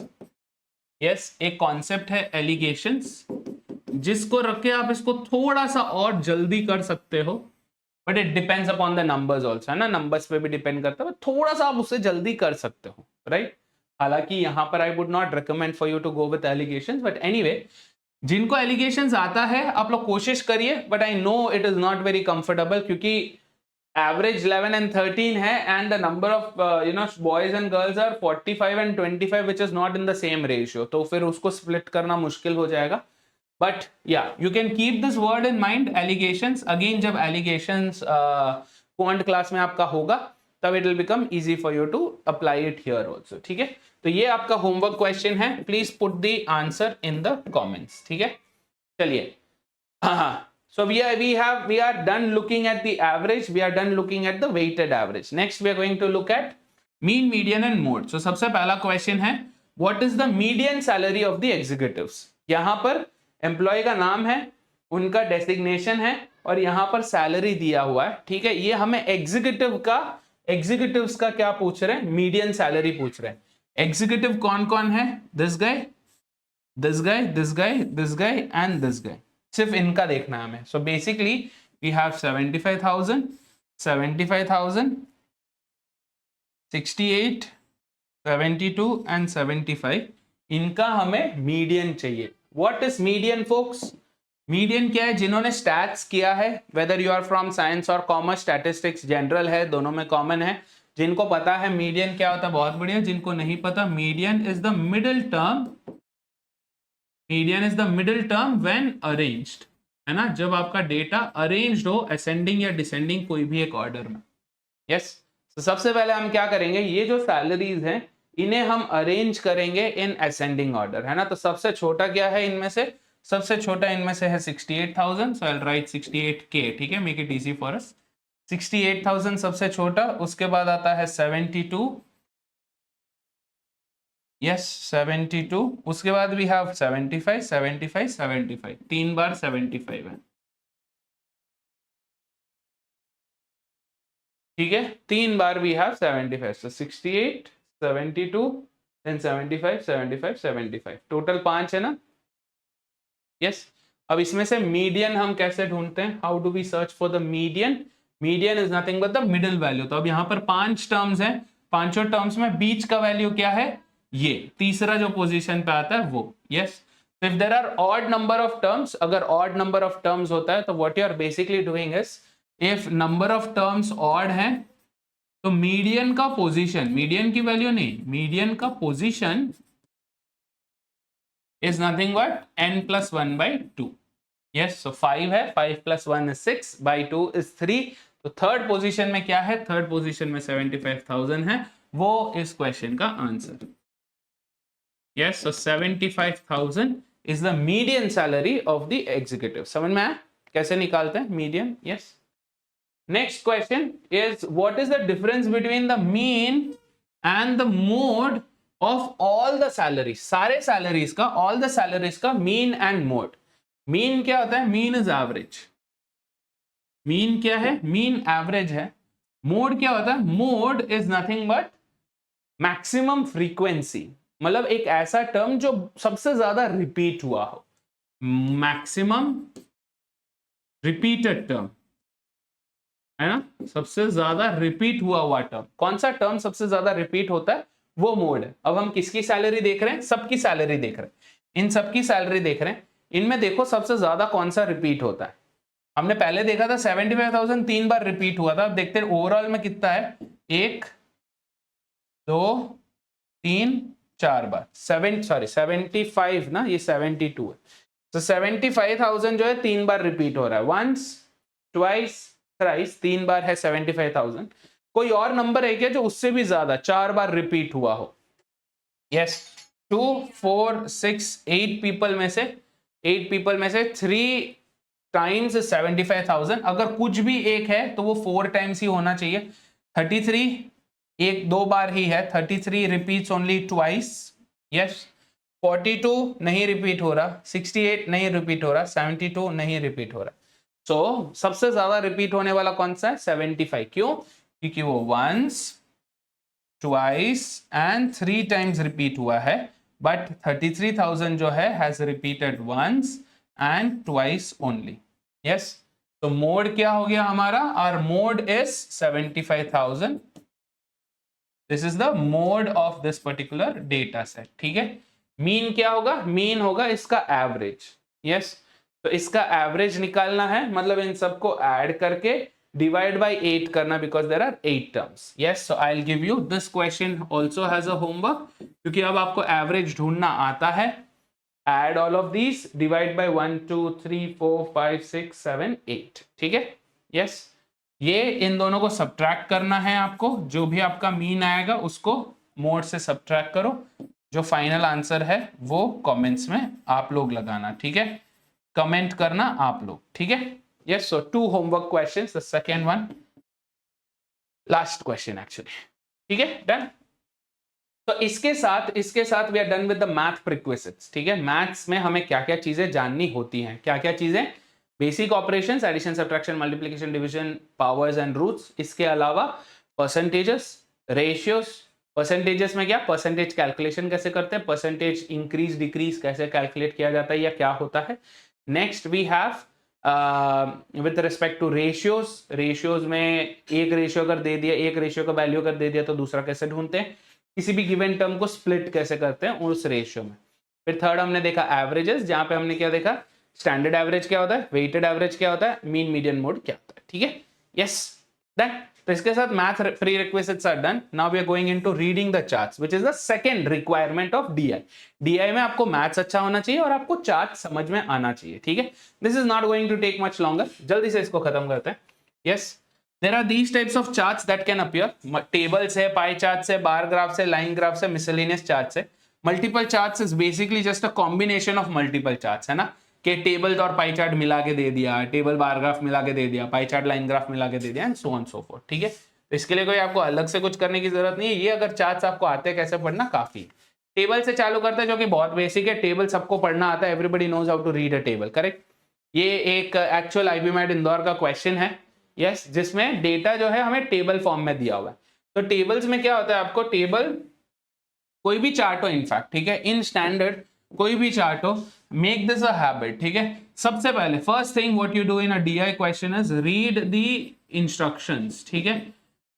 Yes, एक कॉन्सेप्ट है एलिगेशंस, जिसको रख के आप इसको थोड़ा सा और जल्दी कर सकते हो, but it depends upon the numbers also, है ना? नंबर्स पे भी डिपेंड करता है, थोड़ा सा आप उससे जल्दी कर सकते हो, राइट? हालांकि यहां पर I would not recommend for you to go with alligations, but anyway, जिनको एलिगेशंस आता है आप लोग कोशिश करिए, but I know it is not very comfortable, क्योंकि एवरेज 11 and 13 है, and the number of boys and girls are 45 and 25 which is not in the same ratio. तो फिर उसको स्प्लिट करना मुश्किल हो जाएगा. But yeah you can keep this word in mind, alligations. Again जब एलिगेशंस क्वांट क्लास में आपका होगा तब it will become easy for you to apply it here also. ठीक है, तो ये आपका होमवर्क क्वेश्चन है. Please put the answer in the comments. ठीक है, चलिए. हाँ, so we are done looking at the average, we are done looking at the weighted average. Next we are going to look at mean, median and mode. So सबसे पहला question है, what is the median salary of the executives? यहाँ पर employ का नाम है, उनका designation है, और यहाँ पर सैलरी दिया हुआ है. ठीक है, ये हमें एग्जीक्यूटिव्स का क्या पूछ रहे हैं? मीडियन सैलरी पूछ रहे हैं. एग्जीक्यूटिव कौन कौन है? This guy, this guy, this guy, this guy and this guy. सिर्फ इनका देखना है हमें. So basically we have 75,000, 75,000, 68, 72 and 75. इनका हमें मीडियन चाहिए. What is median folks? Median क्या है? जिन्होंने स्टैट्स किया है, whether you are from science और कॉमर्स, स्टैटिस्टिक्स जनरल है, दोनों में कॉमन है. जिनको पता है मीडियन क्या होता है, बहुत बढ़िया. जिनको नहीं पता, median is the middle term. Median is the middle term when arranged, है ना? जब आपका डेटा अरेंज्ड हो, असेंडिंग या डिसेंडिंग, कोई भी एक ऑर्डर में. यस, तो सबसे पहले हम क्या करेंगे? ये जो सैलरीज हैं इन्हें हम अरेंज करेंगे इन असेंडिंग ऑर्डर, है ना? तो सबसे छोटा क्या है इनमें से? सबसे छोटा इनमें से है 68,000. सो आई विल राइट 68K. ठीक है, मेक इट इजी फॉर अस. 68,000 सबसे छोटा. उसके बाद आता है 72. यस, 72. उसके बाद वी हैव 75, 75, 75. 3 बार 75 है. ठीक है, 3 बार we have 75. so 68, 72, then 75, 75, 75. Total 5 है ना? यस. अब इसमें से मीडियन हम कैसे ढूंढते हैं? How do we search for the median? Median is nothing but the middle value. तो अब यहाँ पर 5 टर्म्स हैं. पांचों टर्म्स में बीच का वैल्यू क्या है, ये तीसरा जो पोजीशन पे आता है वो। Yes, if there are odd number of terms, अगर ऑड नंबर ऑफ टर्म्स होता है तो what you are basically doing is, if number of terms odd है तो मीडियन का पोजीशन, मीडियन की वैल्यू नहीं, मीडियन का position is nothing but n plus 1 by 2. Yes, so 5 है, 5 plus 1 is 6, by 2 is 3. तो थर्ड पोजीशन में क्या है, थर्ड पोजीशन में 75,000 है, वो इस क्वेश्चन का answer. Yes, so 75,000 is the median salary of the executive. समझ में आया कैसे निकालते हैं median? Yes. Next question is what is the difference between the mean and the mode of all the salaries? सारे salaries का, all the salaries का mean and mode. Mean क्या होता है? Mean is average. Mean क्या है? Mean average है. Mode क्या होता है? Mode is nothing but maximum frequency. मतलब एक ऐसा टर्म जो सबसे ज्यादा रिपीट हुआ हो, मैक्सिमम रिपीटेड टर्म है ना, सबसे ज्यादा रिपीट हुआ टर्म। कौन सा टर्म सबसे ज्यादा रिपीट होता है, वो मोड है। अब हम किसकी सैलरी देख रहे हैं, सबकी सैलरी देख रहे हैं, इन सबकी सैलरी देख रहे हैं। इनमें देखो सबसे ज्यादा कौन सा रिपीट होता है। हमने पहले देखा था 75,000 तीन बार रिपीट हुआ था। अब देखते हैं ओवरऑल में कितना है, 1 2 3 4 बार, 75 ना, ये 72 है। तो 75,000 जो है तीन बार रिपीट हो रहा है, वंस ट्वाइस थ्राइस, तीन बार है 75,000। कोई और नंबर है क्या जो उससे भी ज्यादा चार बार रिपीट हुआ हो? यस, 2 4 6 8 पीपल में से 3 टाइम्स 75,000। अगर कुछ भी एक है तो वो 4 टाइम्स ही होना चाहिए। 33 एक दो बार ही है, 33 रिपीट्स ओनली ट्वाइस। यस, 42 नहीं रिपीट हो रहा, 68 नहीं रिपीट हो रहा, 72 नहीं रिपीट हो रहा। सो सबसे ज्यादा रिपीट होने वाला कौन सा है, 75। क्यों? क्योंकि वो once twice and 3 times repeat हुआ है। बट 33,000 जो है has repeated once and twice only. Yes, तो मोड क्या हो गया हमारा, our mode is 75,000। This is the mode of this particular data set. ठीक है, मीन क्या होगा, मीन होगा इसका एवरेज। यस, तो इसका एवरेज निकालना है, मतलब इन सबको ऐड करके डिवाइड बाय 8 करना, because there are 8 terms. Yes, so I will give you this question also has a homework, क्योंकि अब आपको एवरेज ढूंढना आता है। Add all of these, divide by 1 2 3 4 5 6 7 8। ठीक है, यस, ये इन दोनों को सब्ट्रैक्ट करना है आपको। जो भी आपका मीन आएगा उसको मोड से सब्ट्रैक्ट करो। जो फाइनल आंसर है वो कमेंट्स में आप लोग लगाना। ठीक है, कमेंट करना आप लोग। ठीक है, yes, so 2 homework questions, the second one last question actually. ठीक है, डन। तो इसके साथ we are done with the math prerequisites. ठीक है, मैथ्स में हमें क्या क्या चीजें जाननी होती हैं, क्या क्या चीजें, basic operations, addition subtraction multiplication division, powers and roots. इसके अलावा परसेंटेजेस, रेशियोज। परसेंटेजेस में क्या, परसेंटेज कैलकुलेशन कैसे करते हैं, परसेंटेज इंक्रीज डिक्रीज कैसे कैलकुलेट किया जाता है या क्या होता है। Next we have with respect to ratios, ratios में एक रेशियो अगर दे दिया, एक रेशियो का वैल्यू अगर दे दिया तो दूसरा कैसे ढूंढते हैं, किसी भी गिवन टर्म को स्प्लिट कैसे करते हैं उस रेशियो में। फिर थर्ड हमने देखा एवरेजेस, जहां पे हमने क्या देखा, स्टैंडर्ड एवरेज क्या होता है, वेटेड एवरेज क्या होता है, मीन मीडियन मोड क्या होता है। ठीक है, यस, डन। तो इसके साथ math prerequisites are done. Now we are going into reading the charts, which is the second requirement of DI. DI में आपको मैथ्स अच्छा होना चाहिए और आपको चार्ट समझ में आना चाहिए। ठीक है, this is not going to take much longer, जल्दी से इसको खत्म करते हैं। Yes, there are these types of charts that can appear. Tables है, पाई चार्ट्स है, बार ग्राफ्स है, लाइन ग्राफ्स है, मिसलेनियस चार्ट्स है। Multiple charts is basically just a combination of multiple charts, है ना, कि टेबल और पाई चार्ट मिला के दे दिया, टेबल बार ग्राफ मिला के दे दिया, पाई चार्ट लाइन ग्राफ मिला के दे दिया, and so on so fourth. ठीक है, तो इसके लिए कोई आपको अलग से कुछ करने की जरूरत नहीं है। ये अगर चार्ट्स आपको आते हैं कैसे पढ़ना, काफी। टेबल से चालू करते हैं जो कि बहुत बेसिक है, टेबल सबको पढ़ना आता है, everybody knows how to read a table, correct. ये एक एक्चुअल आईबीमैट इंदौर का क्वेश्चन है, यस, जिसमें डेटा जो है हमें टेबल फॉर्म में दिया हुआ है। तो टेबल्स में क्या होता है, आपको टेबल कोई भी चार्ट हो, इनफैक्ट, ठीक है, इन स्टैंडर्ड कोई भी चार्ट हो, मेक दिस अ हैबिट। ठीक है, सबसे पहले first thing what you do in a DI question is read the instructions. ठीक है,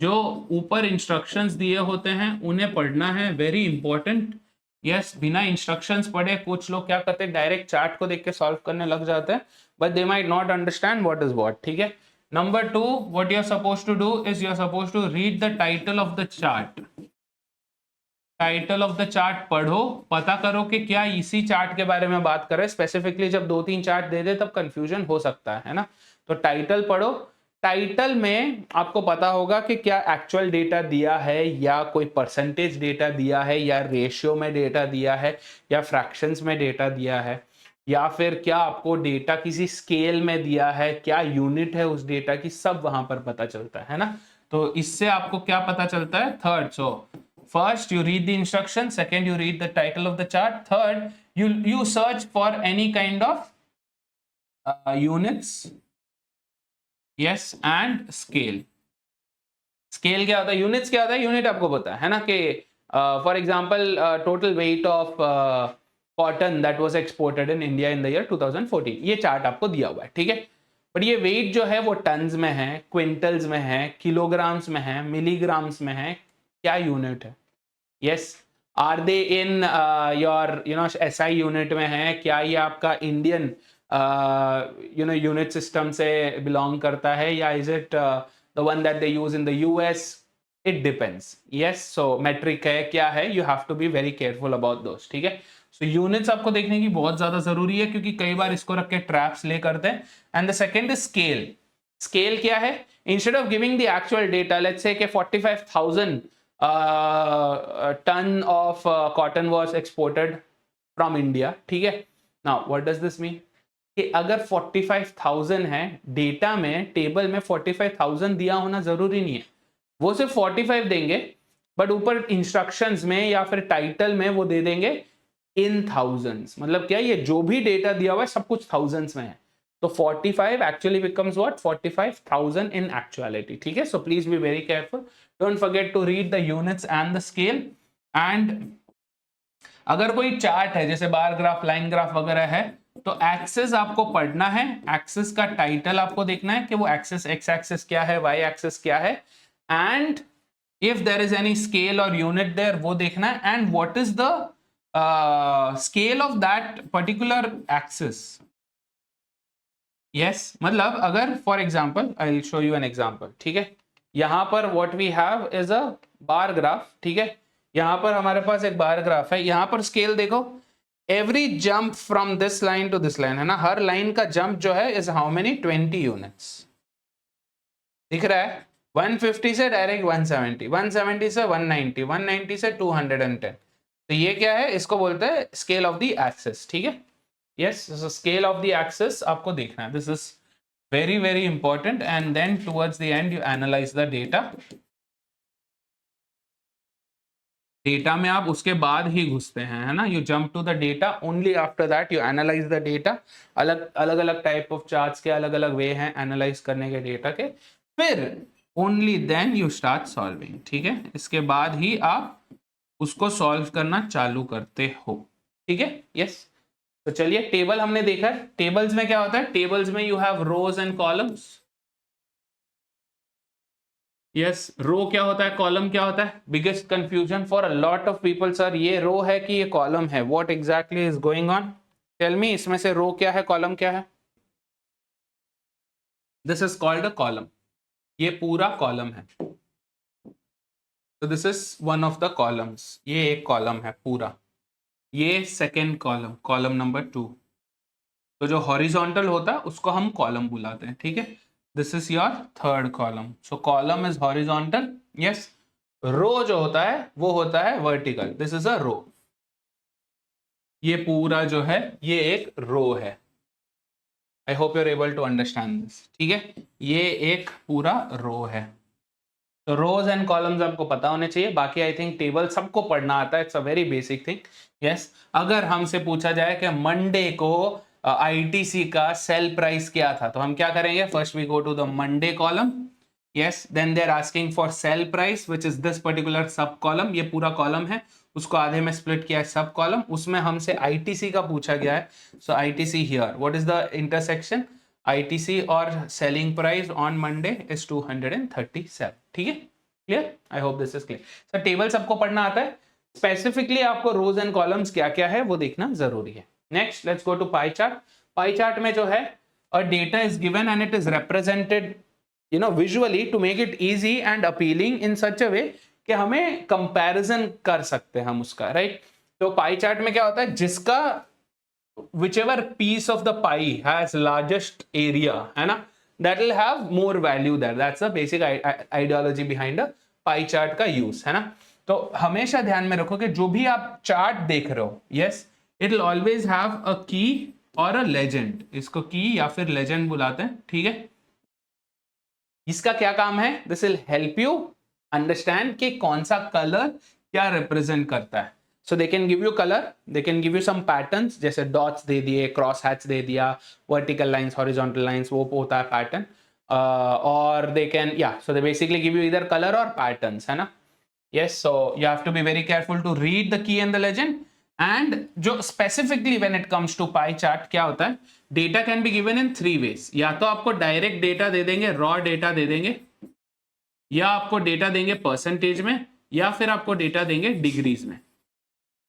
जो ऊपर इंस्ट्रक्शंस दिए होते हैं उन्हें पढ़ना है, वेरी इंपॉर्टेंट। यस, बिना इंस्ट्रक्शंस पढ़े कुछ लोग क्या करते हैं, डायरेक्ट चार्ट को देख के सॉल्व करने लग जाते हैं, but they might not understand what is what. ठीक है, number 2, what you are suppose to do is you are suppose to read the title of the chart. Title of the chart पढ़ो, पता करो कि क्या इसी चार्ट के बारे में बात कर रहे हैं। स्पेसिफिकली जब 2-3 चार्ट दे दे तब कंफ्यूजन हो सकता है ना। तो टाइटल पढ़ो, टाइटल में आपको पता होगा कि क्या एक्चुअल डेटा दिया है या कोई परसेंटेज डेटा दिया है या रेशियो में डेटा दिया है या फ्रैक्शंस में डेटा दिया है या फिर क्या आपको डेटा किसी स्केल में दिया है, क्या यूनिट है उस डेटा की, सब वहां पर पता चलता है ना। तो इससे आपको क्या पता चलता है, third, so first you read the instruction, second you read the title of the chart, third you search for any kind of units, yes, and scale। Scale क्या होता है, यूनिट्स क्या होता है, यूनिट आपको पता है ना कि for example total weight of cotton that was exported in India in the year 2014, ये चार्ट आपको दिया हुआ है। ठीक है, बट ये वेट जो है वो टन्स में है, क्विंटल्स में है, किलोग्राम्स में है, मिलीग्राम्स में है, क्या यूनिट है। Yes, are they in your SI unit में है, क्या ये आपका इंडियन यूनिट सिस्टम से बिलोंग करता है या is it the one that they use in the US, it depends। yes, so metric है, क्या है, you have to be very careful about those। ठीक है, so units आपको देखने की बहुत ज्यादा जरूरी है क्योंकि कई बार इसको रख के ट्रैप्स ले करते हैं। And the second is scale. Scale क्या है, instead of giving the actual data, let's say कि 45,000 ton of cotton was exported from India. ठीक है, now what does this mean कि अगर 45,000 है, डेटा में टेबल में 45,000 दिया होना जरूरी नहीं है, वो सिर्फ 45 देंगे, बट ऊपर इंस्ट्रक्शंस में या फिर टाइटल में वो दे देंगे इन थाउजेंड्स। मतलब क्या, ये जो भी डेटा दिया हुआ है सब कुछ थाउजेंड्स में है, तो 45 actually becomes what, 45,000 in actuality. ठीक है, so please be very careful, don't forget to read the units and the scale. And अगर कोई चार्ट है जैसे बार ग्राफ, लाइन ग्राफ वगैरह है, तो एक्सेस आपको पढ़ना है, एक्सेस का टाइटल आपको देखना है कि वो एक्सेस, एक्स एक्सेस क्या है, वाई एक्सेस क्या है, and if there is any scale और यूनिट देयर वो देखना है, and what is the scale of that particular axis. Yes, मतलब अगर for example I will show you an example. ठीक है, यहां पर what we have is a bar graph. ठीक है, यहां पर हमारे पास एक बार ग्राफ है, यहां पर स्केल देखो, every jump from this line to this line है ना, हर लाइन का जंप जो है इज हाउ मेनी, 20 यूनिट्स। दिख रहा है, 150 से डायरेक्ट 170, 170 से 190, 190 से 210। तो ये क्या है, इसको बोलते हैं स्केल ऑफ द एक्सेस। ठीक है, yes, scale of the axis आपको देखना है, this is very very important. And then towards the end you analyse the data. Data में आप उसके बाद ही घुसते हैं, है ना, you jump to the data, only after that you analyse the data. अलग अलग अलग टाइप ऑफ चार्ट्स के अलग अलग वे हैं एनालाइज करने के डेटा के, फिर only then you start solving. ठीक है, इसके बाद ही आप उसको सॉल्व करना चालू करते हो। ठीक है, यस, तो चलिए टेबल हमने देखा है, टेबल्स में क्या होता है, टेबल्स में you have rows and columns. Yes, row क्या होता है, कॉलम क्या होता है, biggest confusion for a lot of people, sir ये रो है कि ये कॉलम है, what exactly is going on, tell me, इसमें से रो क्या है, कॉलम क्या है। This is called a column, ये पूरा कॉलम है, तो this is one of the columns, ये एक कॉलम है पूरा, ये सेकेंड कॉलम, कॉलम नंबर 2। तो जो हॉरिजॉन्टल होता है उसको हम कॉलम बुलाते हैं। ठीक है, this is your third column, so column is horizontal. Yes, row जो होता है वो होता है vertical, this is a row, ये पूरा जो है ये एक रो है। I hope you are able to understand this. ठीक है, ये एक पूरा रो है, तो रोज एंड कॉलम्स आपको पता होने चाहिए, बाकी आई थिंक टेबल सबको पढ़ना आता है, it's a very basic thing. Yes, अगर हमसे पूछा जाए कि मंडे को आईटीसी का सेल प्राइस क्या था, तो हम क्या करेंगे, first we go to the Monday column. Yes, then they are asking for sale price which is this particular sub column, ये पूरा कॉलम है, उसको आधे में स्प्लिट किया है सब कॉलम, उसमें हमसे आईटीसी का पूछा गया है, so ITC here, what is the intersection, ITC और selling price on Monday is 237। ठीक है, clear? I hope this is clear. Sir table सबको पढ़ना आता है, स्पेसिफिकली आपको रोज एंड कॉलम्स क्या क्या है वो देखना जरूरी है। Next let's go to pie chart. Pie chart में जो है a data is given and it is represented visually to make it easy and appealing in such a way कि हमें कंपैरिजन कर सकते हैं हम उसका, राइट? तो पाई चार्ट में क्या होता है, जिसका whichever piece of the pie has largest area, है ना, that will have more value there. That's the basic ideology behind a pie chart का use, है ना? तो हमेशा ध्यान में रखो कि जो भी आप चार्ट देख रहे हो, yes, it will always have a key or a legend. इसको की या फिर legend बुलाते हैं, ठीक है? इसका क्या काम है? This will help you understand कि कौन सा कलर क्या रिप्रेजेंट करता है। So they can give you color, they can give you some patterns, जैसे dots दे दिए, cross hats दे दिया, vertical lines, horizontal lines, वो होता है pattern, और they can, yeah, so they basically give you either color or patterns, है ना? Yes, so you have to be very careful to read the key and the legend. And जो specifically when it comes to pie chart क्या होता है, data can be given in three ways. या तो आपको direct data दे देंगे, raw data दे देंगे, या आपको data देंगे percentage में, या फिर आपको data देंगे degrees में।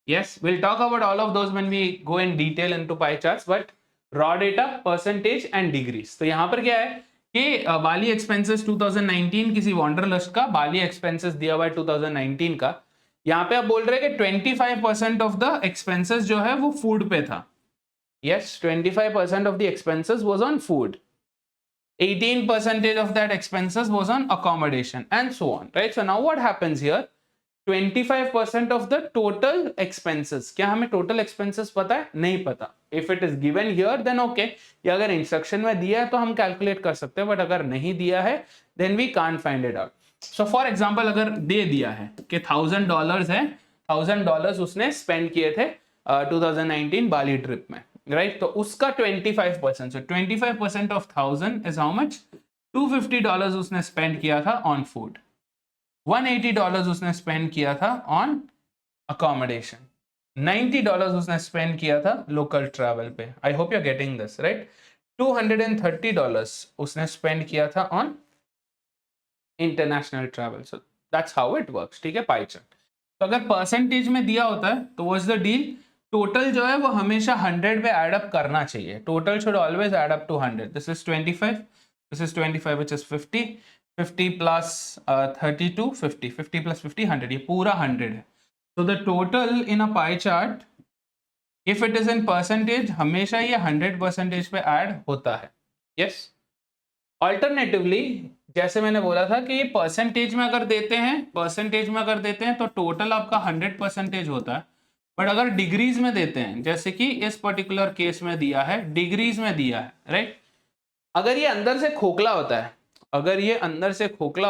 Yes, we'll talk about all of those when we go in detail into pie charts, but raw data, percentage and degrees. तो यहाँ पर क्या है कि बाली एक्सपेंसेस 2019 किसी वॉन्डरलस्ट का बाली एक्सपेंसेस दिया हुआ है 2019 का। यहाँ पे आप बोल रहे हैं कि 25% ऑफ द एक्सपेंसेस जो है वो फूड पे था। Yes, 25% of the expenses was on food. 18% of that expenses was on accommodation and so on, right? So now what happens here? 25% of the total expenses, क्या हमें total expenses पता है? नहीं पता। If it is given here then okay, या अगर instruction में दिया है तो हम calculate कर सकते हैं, but अगर नहीं दिया है then we can't find it out. So for example अगर दे दिया है कि $1000 है, $1000 उसने spend किए थे 2019 बाली ट्रिप में, right? तो उसका 25%, so 25% of 1000 is how much? $250 उसने spend किया था on food. $180 उसने स्पेंड किया था ऑन अकोमोडेशन, $90 उसने स्पेंड किया था लोकल ट्रैवल पे। I hope you are getting this, right? $230 उसने स्पेंड किया था on international travel. So that's how it works, ठीक है, पाई चार्ट। तो अगर परसेंटेज में दिया होता है तो व्हाट्स द डील? टोटल जो है वो हमेशा 100 पे एड अप करना चाहिए। Total should always add up to 100। This is 25, this is 25 which is 50, 50 plus 32, 50, 50 plus 50, 100, ये पूरा 100 है। तो the total in a pie chart if it is in percentage हमेशा ये 100% पे ऐड होता है। यस, ऑल्टरनेटिवली जैसे मैंने बोला था कि परसेंटेज में अगर देते हैं तो टोटल आपका 100% होता है, बट अगर डिग्रीज में देते हैं जैसे कि इस पर्टिकुलर केस में दिया है, डिग्रीज में दिया है, राइट? अगर ये अंदर से खोखला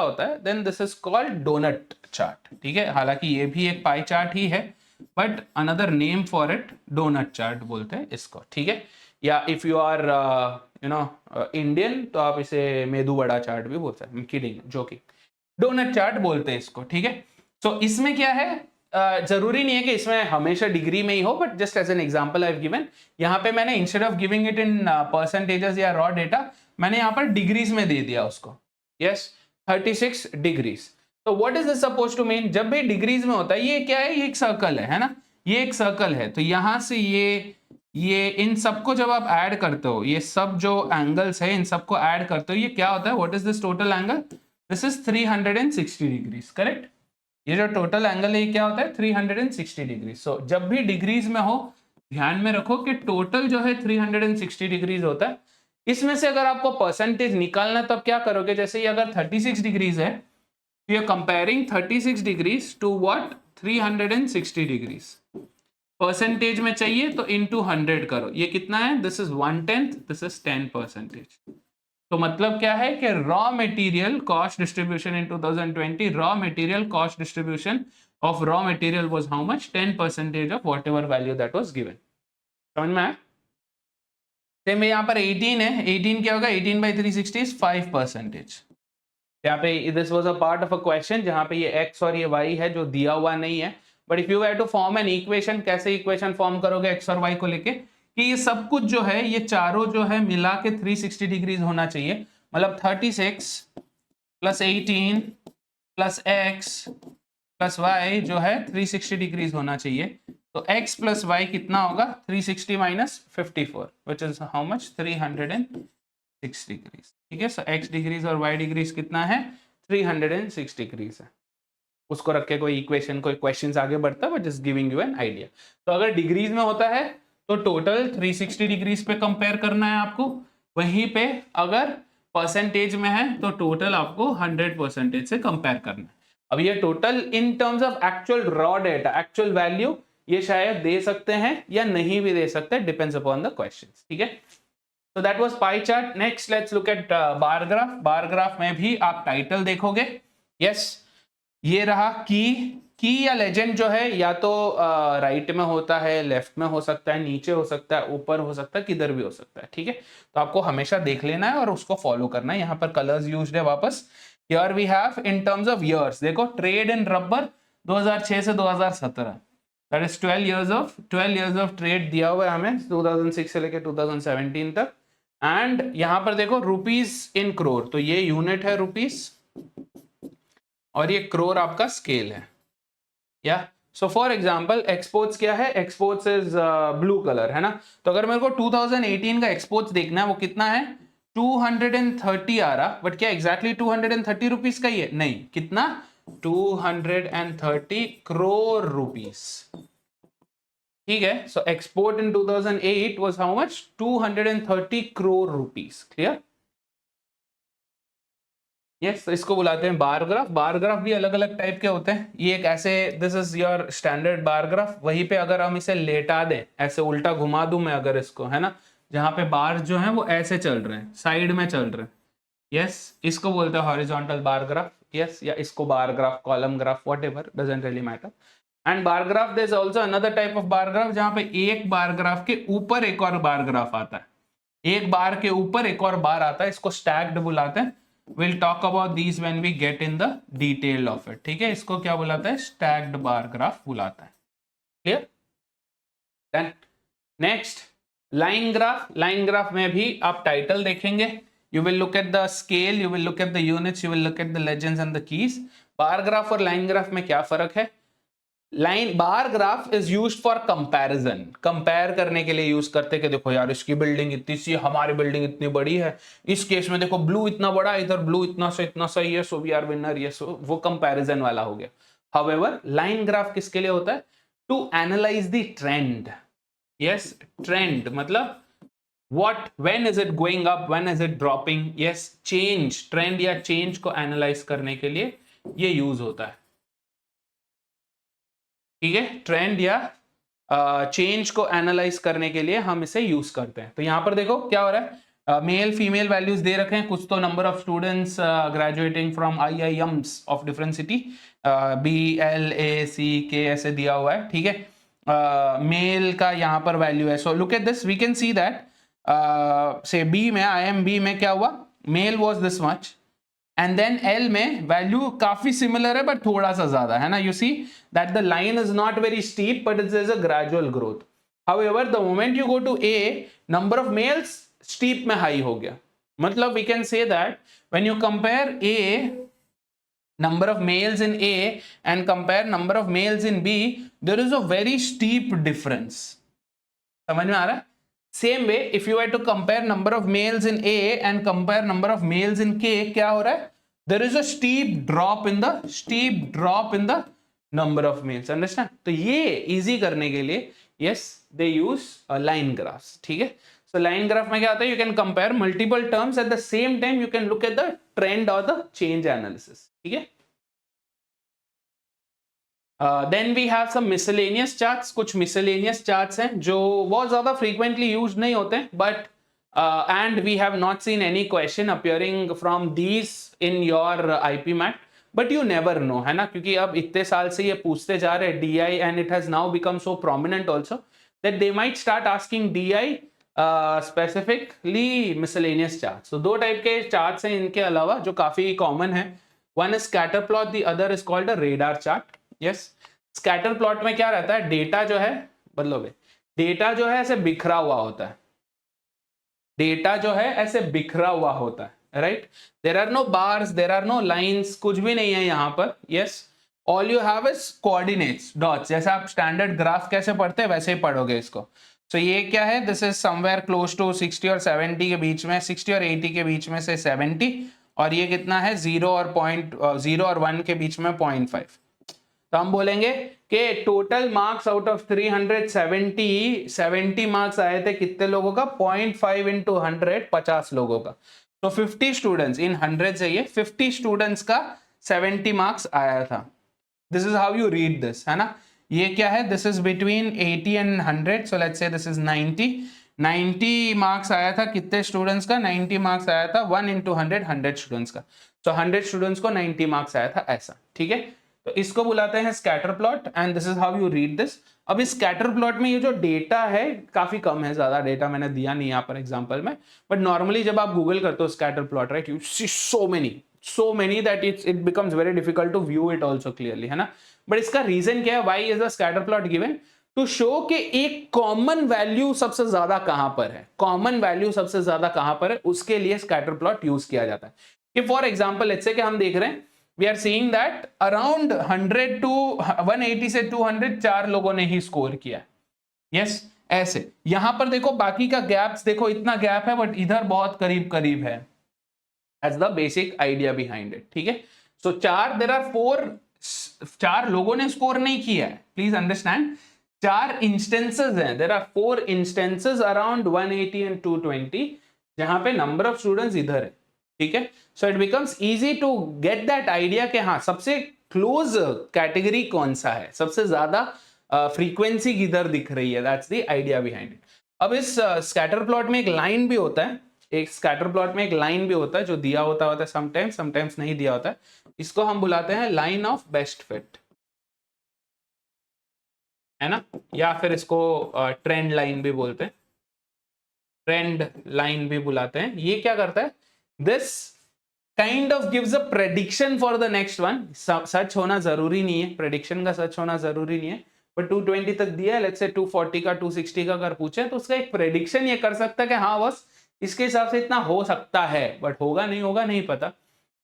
होता है then this is called donut chart, ठीक है? हालांकि ये भी एक पाई चार्ट ही है, but another name for it donut chart बोलते हैं इसको, ठीक है? या इफ यू आर इंडियन तो आप इसे मेदू वड़ा चार्ट भी बोलते हैं, किडिंग, जोकिंग, डोनट चार्ट बोलते हैं इसको, ठीक है? सो इसमें क्या है, जरूरी नहीं है कि इसमें हमेशा डिग्री में ही हो, but just as an example I have given, यहाँ पे मैंने instead of giving it in percentages या रॉ डेटा, मैंने यहाँ पर डिग्रीज में दे दिया उसको। Yes, 36 degrees. तो what is this suppose to mean? जब भी डिग्रीज में होता है, ये क्या है? ये एक सर्कल है ना? ये एक सर्कल है, तो यहां से ये इन सबको जब आप ऐड करते हो, ये सब जो एंगल्स है इन सबको ऐड करते हो, ये क्या होता है? What is this total angle? This is 360 degrees, correct? ये जो टोटल एंगल है ये क्या होता है? 360 डिग्री। सो जब भी डिग्रीज में हो ध्यान में रखो कि टोटल जो है 360 डिग्रीज होता है। इसमें से अगर आपको परसेंटेज निकालना तब क्या करोगे? जैसे ये अगर 36 डिग्रीज है, you are comparing 36 degrees to what? 360 degrees. Percentage में चाहिए तो इनटू 100 करो, ये कितना है? This is 1/10, this is 10%। तो मतलब क्या है कि raw material cost distribution in 2020, raw material cost distribution of raw material was how much? 10% of whatever value that was given. समझ में आया? सेम यहाँ पर 18 है, 18 क्या होगा? 18/360 इज 5%। यहाँ पे this was a part of a question जहाँ पे ये x और ये y है जो दिया हुआ नहीं है, but if you have to form an equation, कैसे इक्वेशन फॉर्म करोगे x और y को लेके कि ये सब कुछ जो है ये चारों जो है मिला के 360 डिग्रीज होना चाहिए। मतलब 36 + 18 प्लस एक्स प्लस वाई जो है 360 डिग्रीज होना चाहिए। तो x प्लस वाई कितना होगा 360 minus 54 which is how much 306 degrees. ठीक है, सो x डिग्रीज और y डिग्रीज कितना है 306 डिग्रीज है। उसको रख के कोई इक्वेशन कोई क्वेश्चंस आगे बढ़ता है but just giving you an idea. तो अगर डिग्रीज में होता है तो टोटल 360 डिग्रीज पे कंपेयर करना है आपको, वहीं पे अगर परसेंटेज में है तो टोटल आपको 100% से कंपेयर करना है। अब ये total in terms of actual raw data actual value ये शायद दे सकते हैं या नहीं भी दे सकते, डिपेंड्स अपॉन द क्वेश्चंस। ठीक है, so that was pie chart. Next let's look at bar graph. bar graph में भी आप टाइटल देखोगे, yes, ये रहा की या लेजेंड जो है या तो राइट में होता है, लेफ्ट में हो सकता है, नीचे हो सकता है, ऊपर हो सकता है, किधर भी हो सकता है। ठीक है, तो आपको हमेशा देख लेना है और उसको फॉलो करना है। यहाँ पर कलर्स यूज्ड है वापस। Here we have in terms of years, देखो ट्रेड इन रबर 2006 से 2017, that is 12 years of trade दिया हुआ है हमें 2006 से लेकर 2017 तक। एंड यहां पर देखो रुपीज इन क्रोर, तो ये यूनिट है रुपीज और ये क्रोर आपका स्केल है। या सो फॉर एग्जांपल एक्सपोर्ट्स क्या है, एक्सपोर्ट्स इज ब्लू कलर है ना। तो अगर मेरे को 2018 का एक्सपोर्ट्स देखना है वो कितना है 230 आ रहा, बट क्या एग्जैक्टली 230 रुपीज का ही है, नहीं, कितना 230 करोड़ रुपीज। ठीक है, so export in 2008 was how much 230 crore rupees. Clear, yes, इसको बुलाते हैं बार ग्राफ। बार ग्राफ भी अलग अलग टाइप के होते हैं। ये एक ऐसे this is your standard bar graph, वहीं पे अगर हम इसे लेटा दें ऐसे उल्टा घुमा दूं मैं अगर इसको, है ना, जहां पे बार जो है वो ऐसे चल रहे हैं, साइड में चल रहे हैं, यस, इसको बोलते हैं हॉरिजॉन्टल बार ग्राफ, यस, या इसको bar graph, column graph, whatever, doesn't really matter. And bar graph there is also another type of bar graph जहां पे एक बार ग्राफ के ऊपर एक और बार ग्राफ आता है, एक बार के ऊपर एक और बार आता है, इसको स्टैक्ड बुलाते हैं। We'll talk about these when we get in the detail of it. ठीक है, इसको क्या बुलाता है स्टैक्ड बार ग्राफ बुलाता है। Clear, then next line graph. Line graph में भी आप टाइटल देखेंगे, you will look at the scale, you will look at the units, you will look at the legends and the keys। Bar graph और line graph में क्या फर्क है, line bar graph is used for comparison, compare करने के लिए use करते कि देखो यार इसकी बिल्डिंग इतनी सी, हमारी बिल्डिंग इतनी बड़ी है, इस केस में देखो ब्लू इतना बड़ा, इधर ब्लू इतना सा ही है, सो वी आर विनर, ये सो वो कंपैरिजन वाला हो गया। हाउएवर लाइन ग्राफ किसके लिए होता है, to analyse the trend. Yes, trend मतलब what, when is it going up, when is it dropping, yes, change, trend या चेंज को एनालाइज करने के लिए ये यूज होता है। ठीक है, ट्रेंड या चेंज को एनालाइज करने के लिए हम इसे यूज करते हैं। तो यहां पर देखो क्या हो रहा है, मेल फीमेल वैल्यूज दे रखे हैं, कुछ तो number of students graduating from IIMs of different city, BLACK ऐसे दिया हुआ है। ठीक है, मेल का यहाँ पर वैल्यू है, so look at this, we can see that से बी में IIMB में क्या हुआ, male was this much and then L में वैल्यू काफी सिमिलर है बट थोड़ा सा ज्यादा है ना। You see that the line is not very steep but it is a gradual growth. However the moment you go to A, number of males steep में high हो गया, मतलब we can say that when you compare A number of males in A and compare number of males in B, there is a very steep difference। समझ में आ रहा है? Same way, if you were to compare number of males in A and compare number of males in K, क्या हो रहा है? There is a steep drop in the number of males। Understand? तो ये easy करने के लिए yes they use line graphs। ठीक है, so line graph में क्या होता है, you can compare multiple terms at the same time you can look at the trend or the change analysis। ठीक है, then we have some miscellaneous charts. कुछ miscellaneous charts हैं जो बहुत ज्यादा फ्रीक्वेंटली यूज नहीं होते, but and we have not seen any question appearing from these in your IPMAT, but you never know, है ना, क्योंकि अब इतने साल से ये पूछते जा रहे हैं DI and it has now become so prominent also that they might start asking DI specifically miscellaneous charts. तो दो टाइप के चार्ट्स हैं इनके अलावा जो काफी कॉमन है, one is scatter plot, the other is called a radar chart. Yes, scatter plot में क्या रहता है, डेटा जो है मतलब डेटा जो है ऐसे बिखरा हुआ होता है, डेटा जो है ऐसे बिखरा हुआ होता है, right, there are no bars, there are no lines, कुछ भी नहीं है यहाँ पर. Yes, all you have is coordinates, dots. जैसे आप स्टैंडर्ड ग्राफ कैसे पढ़ते हैं वैसे ही पढ़ोगे इसको. सो ये क्या है, this is somewhere close to 60 और 70 के बीच में, 60 और 80 के बीच में से 70, और ये कितना है 0 और 1 के बीच में 0.5. तो हम बोलेंगे कि total marks out of 370, 70 marks आए थे कितने लोगों का, 0.5 इंटू 100, 50 लोगों का. तो 50 स्टूडेंट्स इन 100 से, ये 50 स्टूडेंट्स का 70 मार्क्स आया था. This is how you read this, है ना. ये क्या है, this is between 80 and 100, so let's say this is 90 marks आया था कितने स्टूडेंट्स का, 90 मार्क्स आया था 1 इंटू 100, 100 स्टूडेंट्स का. तो 100 स्टूडेंट्स को 90 मार्क्स आया था, ऐसा. ठीक है, तो इसको बुलाते हैं scatter plot, and this is how you read this. अब इस स्कैटर प्लॉट में ये जो डेटा है काफी कम है, ज्यादा डेटा मैंने दिया नहीं यहाँ पर एग्जांपल में, बट नॉर्मली जब आप गूगल करते हो scatter plot, right, you see so many that it becomes very difficult to view it also clearly, है ना. बट इसका रीजन क्या है, why is the scatter plot given? To show कि एक कॉमन वैल्यू सबसे ज्यादा कहां पर है, कॉमन वैल्यू सबसे ज्यादा कहां पर है, उसके लिए स्कैटर प्लॉट यूज किया जाता है. कि फॉर एग्जांपल लेट्स से कि हम देख रहे हैं, we are seeing that around 100 to 180 से 200 4 लोगों ने ही स्कोर किया. यस, ऐसे यहां पर देखो बाकी का गैप्स देखो, इतना गैप है बट इधर बहुत करीब करीब है. That's the basic idea behind it. ठीक है, so there are 4 लोगों ने स्कोर नहीं किया है, प्लीज अंडरस्टैंड. 4 इंस्टेंसेस हैं, there are 4 instances around 180 and 220 जहां पे नंबर ऑफ स्टूडेंट्स इधर है. ठीक है, so it becomes easy to get that idea कि हाँ सबसे क्लोज कैटेगरी कौन सा है, सबसे ज्यादा फ्रीक्वेंसी किधर दिख रही है. That's the idea behind it. अब इस स्कैटर प्लॉट में एक लाइन भी होता है, एक स्कैटर प्लॉट में एक लाइन भी होता है जो दिया होता है समटाइम्स नहीं दिया होता है. इसको हम बुलाते हैं लाइन ऑफ बेस्ट फिट, है ना, या फिर इसको ट्रेंड लाइन भी बोलते हैं, ट्रेंड लाइन भी बुलाते हैं. ये क्या करता है, this kind of gives a prediction for the next one. सच होना जरूरी नहीं है, प्रेडिक्शन का सच होना जरूरी नहीं है, पर 220 तक दिया है, लेट्स से 240 का 260 का अगर पूछे तो उसका एक प्रेडिक्शन ये कर सकता है कि हाँ बस इसके हिसाब से इतना हो सकता है, बट होगा नहीं पता.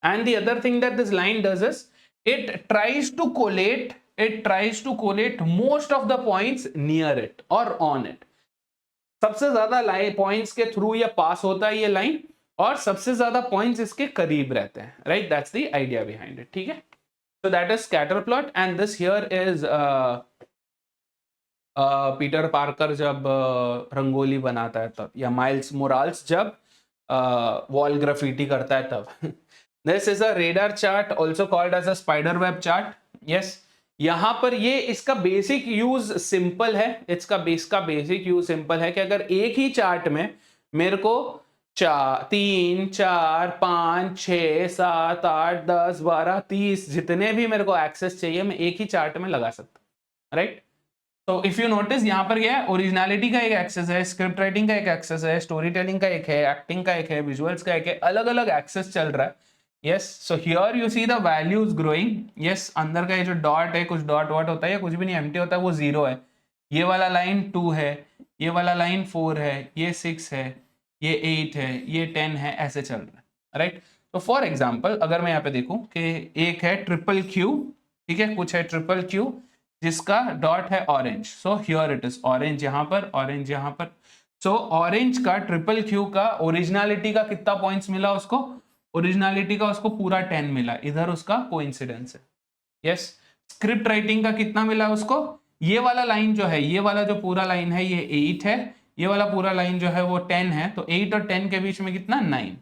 And the other thing that this line does is it tries to collate most of the points near it और ऑन इट. सबसे ज्यादा पॉइंट्स के थ्रू ये पास होता है ये लाइन, और सबसे ज्यादा पॉइंट्स इसके करीब रहते हैं, right. That's the idea behind it. ठीक है, so that is scatter plot, and this here is Peter Parker जब रंगोली बनाता है तब, या माइल्स मोराल्स जब वॉल ग्राफिटी करता है तब. This is a radar chart, also called as a spider web chart. Yes, यहां पर ये इसका बेसिक यूज सिंपल है, इसका बेसिक यूज सिंपल है कि अगर एक ही चार्ट में मेरे को 3, 4, 5, 6, 7, 8, 10, 12, 30 जितने भी मेरे को एक्सेस चाहिए मैं एक ही चार्ट में लगा सकता हूं, राइट. तो इफ यू नोटिस यहाँ पर क्या है, ओरिजिनलिटी का एक एक्सेस है, स्क्रिप्ट राइटिंग का एक एक्सेस है, स्टोरी टेलिंग का एक है, एक्टिंग का एक है, विजुअल्स का एक है, अलग अलग एक्सेस चल रहा है. Yes, so here you see the values growing. Yes, अंदर का ये जो डॉट है, कुछ डॉट वॉट होता है या कुछ भी नहीं, एम्प्टी होता है, वो 0 है. ये वाला लाइन 2 है, ये वाला लाइन 4 है, ये 6 है, ये 8 है, ये 10 है, ऐसे चल रहा है, राइट. तो फॉर एग्जाम्पल अगर मैं यहाँ पे देखूं कि एक है ट्रिपल क्यू, ठीक है, कुछ है ट्रिपल क्यू जिसका डॉट है orange, so here it is orange यहाँ पर, ऑरेंज यहाँ पर. सो ऑरेंज का ट्रिपल क्यू का ओरिजिनलिटी का कितना पॉइंट्स मिला उसको, ओरिजिनलिटी का उसको पूरा 10 मिला, इधर उसका कोइंसिडेंस है. यस, स्क्रिप्ट राइटिंग का कितना मिला उसको, ये वाला लाइन जो है, ये वाला जो पूरा लाइन है ये 8 है, ये वाला पूरा लाइन जो है वो 10 है, तो 8 और 10 के बीच में कितना 9.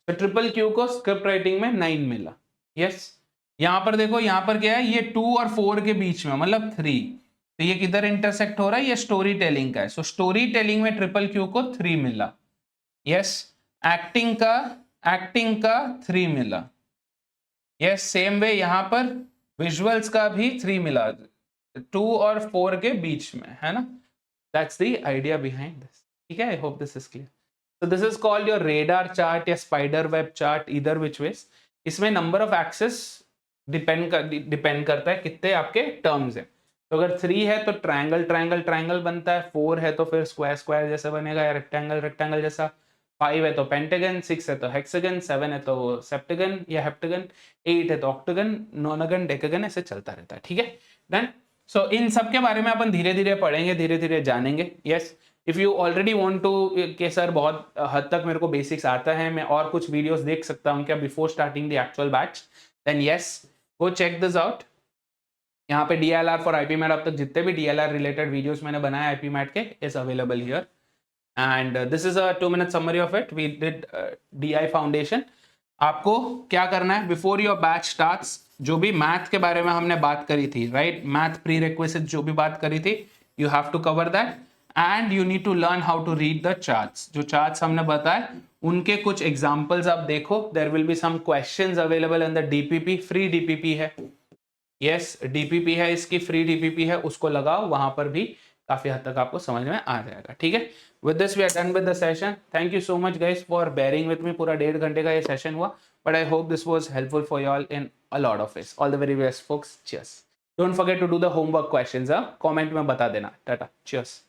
तो ट्रिपल क्यू को स्क्रिप्ट राइटिंग में 9 मिला. यस, यहां पर देखो, यहां पर क्या है, ये 2 और 4 के बीच में मतलब 3, तो ये किधर इंटरसेक्ट हो रहा है, ये स्टोरी टेलिंग का है, सो स्टोरी टेलिंग में ट्रिपल क्यू को 3 मिला. यस, एक्टिंग का 3 मिला. यस, सेम वे यहां पर विजुअल्स का भी 3 मिला, 2 और 4 के बीच में, है ना. That's the idea behind this. ठीक है, I hope this is clear. So this is called your radar chart या spider web chart, either which ways. इसमें नंबर ऑफ एक्सेस डिपेंड करता है कितने आपके टर्म्स है. तो अगर 3 है तो ट्रायंगल बनता है, 4 है तो फिर स्क्वायर जैसा बनेगा या रेक्टेंगल जैसा, 5 है तो पेंटागन, 6 है तो हेक्सागन, 7 है तो सेप्टागन या हेप्टागन, 8 है तो ऑक्टागन, नोनागन, डेकागन, ऐसे चलता रहता है। ठीक है, डन। सो इन सब के बारे में अपन धीरे धीरे पढ़ेंगे, धीरे धीरे जानेंगे। Yes, if you already want to के सर बहुत हद तक मेरे को बेसिक्स आता है, मैं और कुछ वीडियोस देख सकता हूँ क्या before starting the actual batch, then yes go check this out. यहाँ पे DLR फॉर IPMAT अब तक जितने भी DLR रिलेटेड वीडियोस मैंने बनाया IPMAT के is available here, and this is a 2 minute summary of it. We did DI foundation. आपको क्या करना है बिफोर योर बैच स्टार्ट्स, जो भी मैथ के बारे में हमने बात करी थी, राइट, मैथ प्री रिक्वेस्ट जो भी बात करी थी, you have to cover that and you need to learn how to read the charts. जो चार्ट्स हमने बताए उनके कुछ एग्जांपल्स आप देखो, there will be some questions available in the DPP, free DPP है। यस, DPP है, इसकी फ्री DPP है, उसको लगाओ, वहां पर भी काफी हद तक आपको समझ में आ जाएगा। ठीक है, with this we are done with the session. Thank you so much guys for bearing with me. पूरा 1.5 घंटे का ये सेशन हुआ, but I hope this was helpful for you all in a lot of ways. All the very best folks. Cheers. Don't forget to do the homework questions. Comment में बता देना। Tata, cheers.